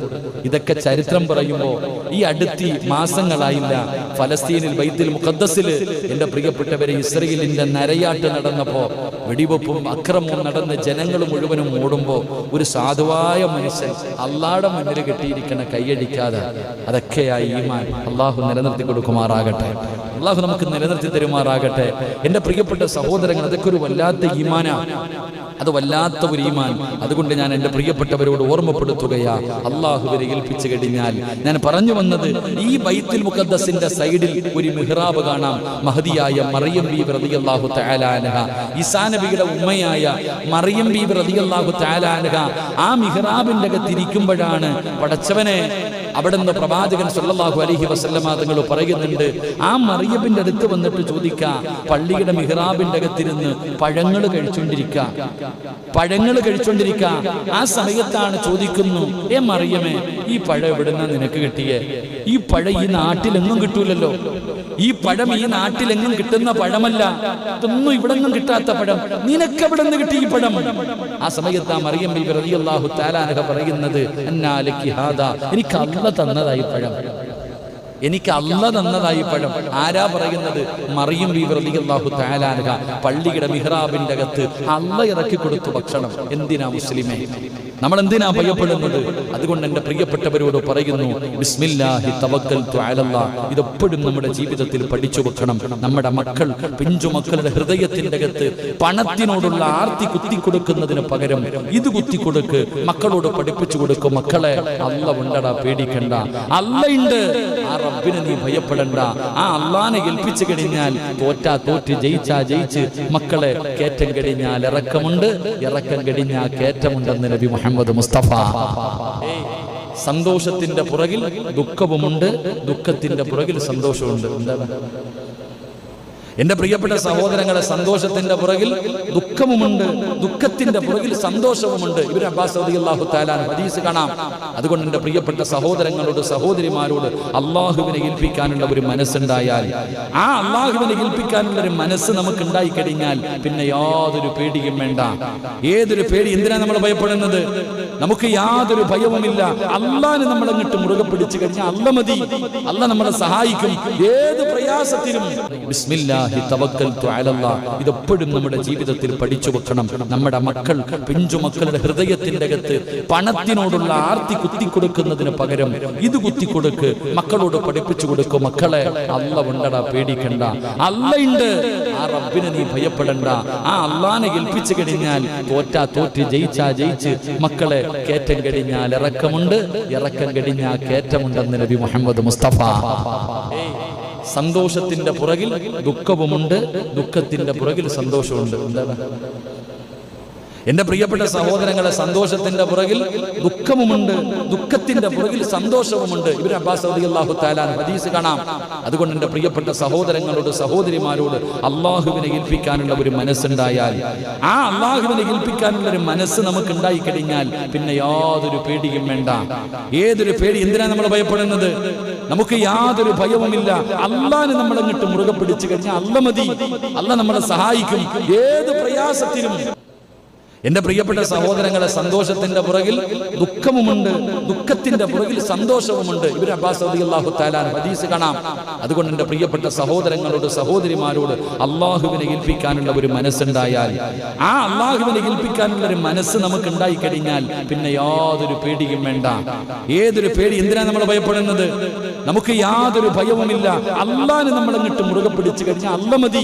ഇതൊക്കെ ചരിത്രം പറയുമ്പോൾ ഈ അടുത്ത മാസങ്ങളായില്ല ഫലസ്തീനിൽ ബൈത്തുൽ മുഖദ്ദസിൽ എൻ്റെ പ്രിയപ്പെട്ടവരെ ഇസ്രയേലിന്റെ നരയാട്ട് നടന്നപ്പോൾ വെടിവെപ്പും അക്രമവും നടന്ന് ജനങ്ങൾ മുഴുവനും ഓടുമ്പോൾ ഒരു സാധുവായ മനുഷ്യൻ അള്ളാഹുടെ മുന്നിൽ കെട്ടിയിരിക്കണ കൈയടിക്കാതെ, അതൊക്കെയായി ഈമാൻ. അള്ളാഹു നിലനിർത്തി കൊടുക്കുമാറാകട്ടെ. അള്ളാഹു നമുക്ക് നിലനിർത്തി തരുമാറാകട്ടെ. എൻ്റെ പ്രിയപ്പെട്ട സഹോദരങ്ങൾ, അതൊക്കെ ഒരു വല്ലാത്ത ഈമാനാണ്, അത് വല്ലാത്ത ഒരു ഈമാൻ. അതുകൊണ്ട് ഞാൻ എൻ്റെ പ്രിയപ്പെട്ടവരോട് ഓർമ്മപ്പെടുത്തുകയാ, അള്ളാഹുവിനെ ഏൽപ്പിച്ചു കഴിഞ്ഞാൽ, ഞാൻ പറഞ്ഞു വന്നത്, ഈ ബൈത്തുൽ മുഖദ്ദസിന്റെ സൈഡിൽ ഒരു മിഹ്റാബ് കാണാം. മഹദിയായ മറിയം ബീവി റളിയല്ലാഹു തആല അൻഹ, ഈസാ നബിയുടെ ഉമ്മയായ മറിയം ബീവി റളിയല്ലാഹു തആല അൻഹ ആ മിഹ്റാബിന്റെ അകത്തിരിക്കുമ്പോഴാണ് പടച്ചവനെ അവിടുന്ന് പ്രവാചകൻ സല്ലല്ലാഹു അലൈഹി വസല്ലമ തങ്ങൾ പറയുന്നുണ്ട്, ആ മറിയമിന്റെ അടുത്ത് വന്നിട്ട് ചോദിക്കുക, പള്ളിയുടെ മിഹ്റാബിന്റെ അകത്തിരുന്ന് പഴങ്ങൾ കഴിച്ചോണ്ടിരിക്കുക. ആ സമയത്താണ് ചോദിക്കുന്നു, മറിയമേ, ഈ പഴം എവിടുന്ന നിനക്ക് കിട്ടിയേ? ഈ പഴം ഈ നാട്ടിലെങ്ങും കിട്ടൂലല്ലോ, ഈ പഴം ഈ നാട്ടിലെങ്ങും കിട്ടുന്ന പഴമല്ല, ഇതൊന്നും ഇവിടെങ്ങും കിട്ടാത്ത പഴം, നിനക്ക് എവിടെ നിന്ന് കിട്ടി ഈ പഴം? ആ സമയത്ത് ആ മറിയം ബീവി റളിയല്ലാഹു തആല അൻഹ പറയുന്നത്, അന്നാ ലക്കി ഹാദാ, എനിക്ക് അല്ലാഹു തന്നതായി പഴം, എനിക്ക് അല്ലാഹു തന്നതായി പഴം. ആരാ പറയുന്നത്? മറിയം ബീവി റളിയല്ലാഹു തആല അൻഹ പള്ളിയുടെ മിഹ്റാബിന്റെ അകത്ത് അല്ലാഹു ഇറക്കി കൊടുത്തു ഭക്ഷണം. എന്തിനാ മുസ്ലിമേ, നമ്മൾ എന്തിനാ ഭയപ്പെടുന്നത്? അതുകൊണ്ട് എൻ്റെ പ്രിയപ്പെട്ടവരോട് പറയുന്നു, ബിസ്മില്ലാഹി തവക്കൽതു അലല്ലാഹ്, ഇതെപ്പോഴും നമ്മുടെ ജീവിതത്തിൽ പഠിച്ചു വെക്കണം. നമ്മുടെ മക്കൾ, പിഞ്ചുമക്കളുടെ ഹൃദയത്തിന്റെ അകത്ത് പണത്തിനോടുള്ള ആർത്തി കുത്തിക്കൊടുക്കുന്നതിന് പകരം ഇത് കുത്തിക്കൊടുക്ക്, മക്കളോട് പഠിപ്പിച്ചു കൊടുക്കും. മക്കളെ, അല്ലാഹു ഉണ്ടടാ, പേടിക്കണ്ട, അല്ലാഹു ഉണ്ട്, ആ റബ്ബിനെ നീ ഭയപ്പെടണ്ട. ആ അല്ലാഹനെ ഏൽപ്പിച്ചു കഴിഞ്ഞാൽ തോറ്റാ തോറ്റ്, ജയിച്ചാ ജയിച്ച്. മക്കളെ, കേറ്റം കഴിഞ്ഞാൽ ഇറക്കമുണ്ട്, ഇറക്കം കഴിഞ്ഞാൽ കേറ്റമുണ്ടെന്ന് നബി മുഹമ്മദ് മുസ്തഫ. സന്തോഷത്തിന്റെ പുറകിൽ ദുഃഖവുമുണ്ട്, ദുഃഖത്തിന്റെ പുറകിൽ സന്തോഷമുണ്ട്. എന്താണ് എന്റെ പ്രിയപ്പെട്ട സഹോദരങ്ങളെ, സന്തോഷത്തിന്റെ പുറകിൽ ദുഃഖവുമുണ്ട്, ദുഃഖത്തിന്റെ പുറകിൽ സന്തോഷവുമുണ്ട്. ഇബ്നു അബ്ബാസ് റളിയല്ലാഹു തആല ഹദീസ് കാണാം. അതുകൊണ്ട് എന്റെ പ്രിയപ്പെട്ട സഹോദരങ്ങളോട്, സഹോദരിമാരോട് അള്ളാഹുവിനെ ഏൽപ്പിക്കാനുള്ള ഒരു മനസ്സുണ്ടായാൽ, ആ അള്ളാഹുവിനെ ഏൽപ്പിക്കാനുള്ള ഒരു മനസ്സ് നമുക്ക് ഉണ്ടായി കഴിഞ്ഞാൽ പിന്നെ യാതൊരു പേടിയും വേണ്ട. ഏതൊരു പേടി, എന്തിനാ നമ്മൾ ഭയപ്പെടുന്നത്? നമുക്ക് യാതൊരു ഭയവുമില്ല. അള്ളാഹിനെ നമ്മൾ അങ്ങോട്ട് മുറുകെ പിടിച്ചു കഴിഞ്ഞാൽ അല്ലാഹു മതി, അല്ലാഹു നമ്മളെ സഹായിക്കും ഏത് പ്രയാസത്തിലും. ബിസ്മില്ലാഹി തവക്കൽതു അലല്ലാഹ്, ഇതെപ്പോഴും നമ്മുടെ ജീവിതത്തിൽ പഠിച്ചു വെക്കണം. നമ്മുടെ മക്കൾ, പിഞ്ചുമക്കളുടെ ഹൃദയത്തിന്റെ അകത്ത് പണത്തിനോടുള്ള ആർത്തി കുത്തിക്കൊടുക്കുന്നതിന് പകരം ഇത് കുത്തിക്കൊടുക്ക്, മക്കളോട് പഠിപ്പിച്ചു കൊടുക്കും. മക്കളെ, അല്ലാഹു ഉണ്ടടാ, പേടിക്കണ്ട, അല്ലാഹു ഉണ്ട്, ആ റബ്ബിനെ നീ ഭയപ്പെടണ്ട. ആ അല്ലാഹനെ ഏൽപ്പിച്ചു കഴിഞ്ഞാൽ തോറ്റാ തോറ്റ്, ജയിച്ചാ ജയിച്ച്. മക്കളെ, കേറ്റം കഴിഞ്ഞാൽ ഇറക്കമുണ്ട്, ഇറക്കം കഴിഞ്ഞാൽ കേറ്റമുണ്ടെന്ന് നബി മുഹമ്മദ് മുസ്തഫ. സന്തോഷത്തിന്റെ പുറകിൽ ദുഃഖവുമുണ്ട്, ദുഃഖത്തിന്റെ പുറകിൽ സന്തോഷമുണ്ട്. എന്താണ് എന്റെ പ്രിയപ്പെട്ട സഹോദരങ്ങളെ, സന്തോഷത്തിന്റെ പുറകിൽ ദുഃഖവുമുണ്ട്, ദുഃഖത്തിന്റെ പുറകിൽ സന്തോഷവുമുണ്ട്. ഇബ്നു അബ്ബാസ് റളിയല്ലാഹു തആല ഹദീസ് കാണാം. അതുകൊണ്ട് എന്റെ പ്രിയപ്പെട്ട സഹോദരങ്ങളോട്, സഹോദരിമാരോട് അള്ളാഹുവിനെ ഏൽപ്പിക്കാനുള്ള ഒരു മനസ്സുണ്ടായാൽ, ആ അള്ളാഹുവിനെ ഏൽപ്പിക്കാനുള്ള ഒരു മനസ്സ് നമുക്ക് ഉണ്ടായി കഴിഞ്ഞാൽ പിന്നെ യാതൊരു പേടിയും വേണ്ട. ഏതൊരു പേടി, എന്തിനാ നമ്മൾ ഭയപ്പെടുന്നത്? നമുക്ക് യാതൊരു ഭയവുമില്ല. അല്ലാഹനെ നമ്മൾ അങ്ങോട്ട് മുറുകെ പിടിച്ചു കഴിഞ്ഞാൽ അല്ലാഹു മതി, അല്ലാഹു നമ്മളെ സഹായിക്കും ഏത് പ്രയാസത്തിലും. എന്റെ പ്രിയപ്പെട്ട സഹോദരങ്ങളെ, സന്തോഷത്തിന്റെ പുറകിൽ ദുഃഖവുമുണ്ട്, ദുഃഖത്തിന്റെ പുറകിൽ സന്തോഷവുമുണ്ട്. ഇബ്നു അബ്ബാസ് റളിയല്ലാഹു തആല ഹദീസ് കാണാം. അതുകൊണ്ട് എന്റെ പ്രിയപ്പെട്ട സഹോദരങ്ങളോട്, സഹോദരിമാരോട് അള്ളാഹുവിനെ ഏൽപ്പിക്കാനുള്ള ഒരു മനസ്സുണ്ടായാൽ, ആ അള്ളാഹുവിനെ ഏൽപ്പിക്കാനുള്ള ഒരു മനസ്സ് നമുക്ക് ഉണ്ടായി കഴിഞ്ഞാൽ പിന്നെ യാതൊരു പേടിയും വേണ്ട. ഏതൊരു പേടി, എന്തിനാ നമ്മൾ ഭയപ്പെടുന്നത്? നമുക്ക് യാതൊരു ഭയവുമില്ല. അല്ലാഹനെ നമ്മൾ അങ്ങോട്ട് മുറുകെ പിടിച്ചു കഴിഞ്ഞാൽ അല്ലാഹു മതി,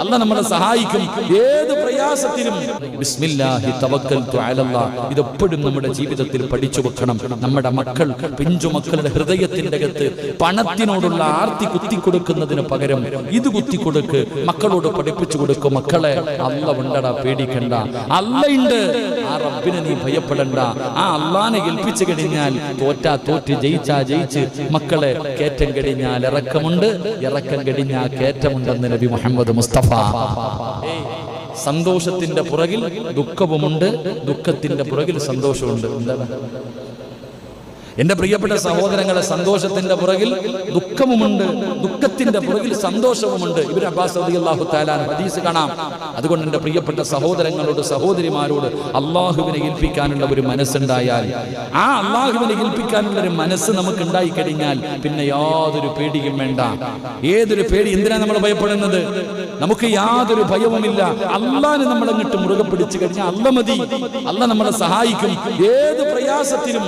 അല്ലാഹു നമ്മളെ സഹായിക്കും ഏത് പ്രയാസത്തിലും. ബിസ്മില്ലാഹി തവക്കൽതു അലല്ലാഹ്, ഇതെപ്പോഴും നമ്മുടെ ജീവിതത്തിൽ പഠിച്ചു വെക്കണം. നമ്മുടെ മക്കൾ, പിഞ്ചുമക്കളുടെ ഹൃദയത്തിന്റെ അകത്ത് പണത്തിനോടുള്ള ആർത്തി കുത്തിക്കൊടുക്കുന്നതിന് പകരം ഇത് കുത്തിക്കൊടുക്ക്, മക്കളോട് പഠിപ്പിച്ചു കൊടുക്കും. മക്കളെ, അല്ലാഹു ഉണ്ടടാ, പേടിക്കണ്ട, അല്ലാഹു ഉണ്ട്, ആ റബ്ബിനെ നീ ഭയപ്പെടണ്ട. ആ അല്ലാഹനെ ഏൽപ്പിച്ചു കഴിഞ്ഞാൽ തോറ്റാ തോറ്റ്, ജയിച്ചാ ജയിച്ച്. മക്കളെ, കേറ്റം കഴിഞ്ഞാൽ ഇറക്കമുണ്ട്, ഇറക്കം കഴിഞ്ഞാൽ കേറ്റമുണ്ടെന്ന് നബി മുഹമ്മദ് മുസ്തഫ. സന്തോഷത്തിന്റെ പുറകിൽ ദുഃഖവുമുണ്ട്, ദുഃഖത്തിന്റെ പുറകിൽ സന്തോഷമുണ്ട്. എന്താണ് എന്റെ പ്രിയപ്പെട്ട സഹോദരങ്ങളെ, സന്തോഷത്തിന്റെ പുറകിൽ ദുഃഖവുമുണ്ട്, ദുഃഖത്തിന്റെ പുറകിൽ സന്തോഷവുമുണ്ട്. ഇബ്നു അബ്ബാസ് റളിയല്ലാഹു തആല ഹദീസ് കാണാം. അതുകൊണ്ട് എന്റെ പ്രിയപ്പെട്ട സഹോദരങ്ങളോട്, സഹോദരിമാരോട് അള്ളാഹുവിനെ ഏൽപ്പിക്കാനുള്ള ഒരു മനസ്സുണ്ടായാൽ, ആ അള്ളാഹുവിനെ ഏൽപ്പിക്കാനുള്ള ഒരു മനസ്സ് നമുക്ക് ഉണ്ടായി കഴിഞ്ഞാൽ പിന്നെ യാതൊരു പേടിയും വേണ്ട. ഏതൊരു പേടി, എന്തിനാ നമ്മൾ ഭയപ്പെടുന്നത്? നമുക്ക് യാതൊരു ഭയവുമില്ല. അല്ലാഹനെ നമ്മൾ അങ്ങോട്ട് മുറുകെ പിടിച്ചു കഴിഞ്ഞാൽ അല്ലാഹു മതി, അല്ലാഹു നമ്മളെ സഹായിക്കും ഏത് പ്രയാസത്തിലും.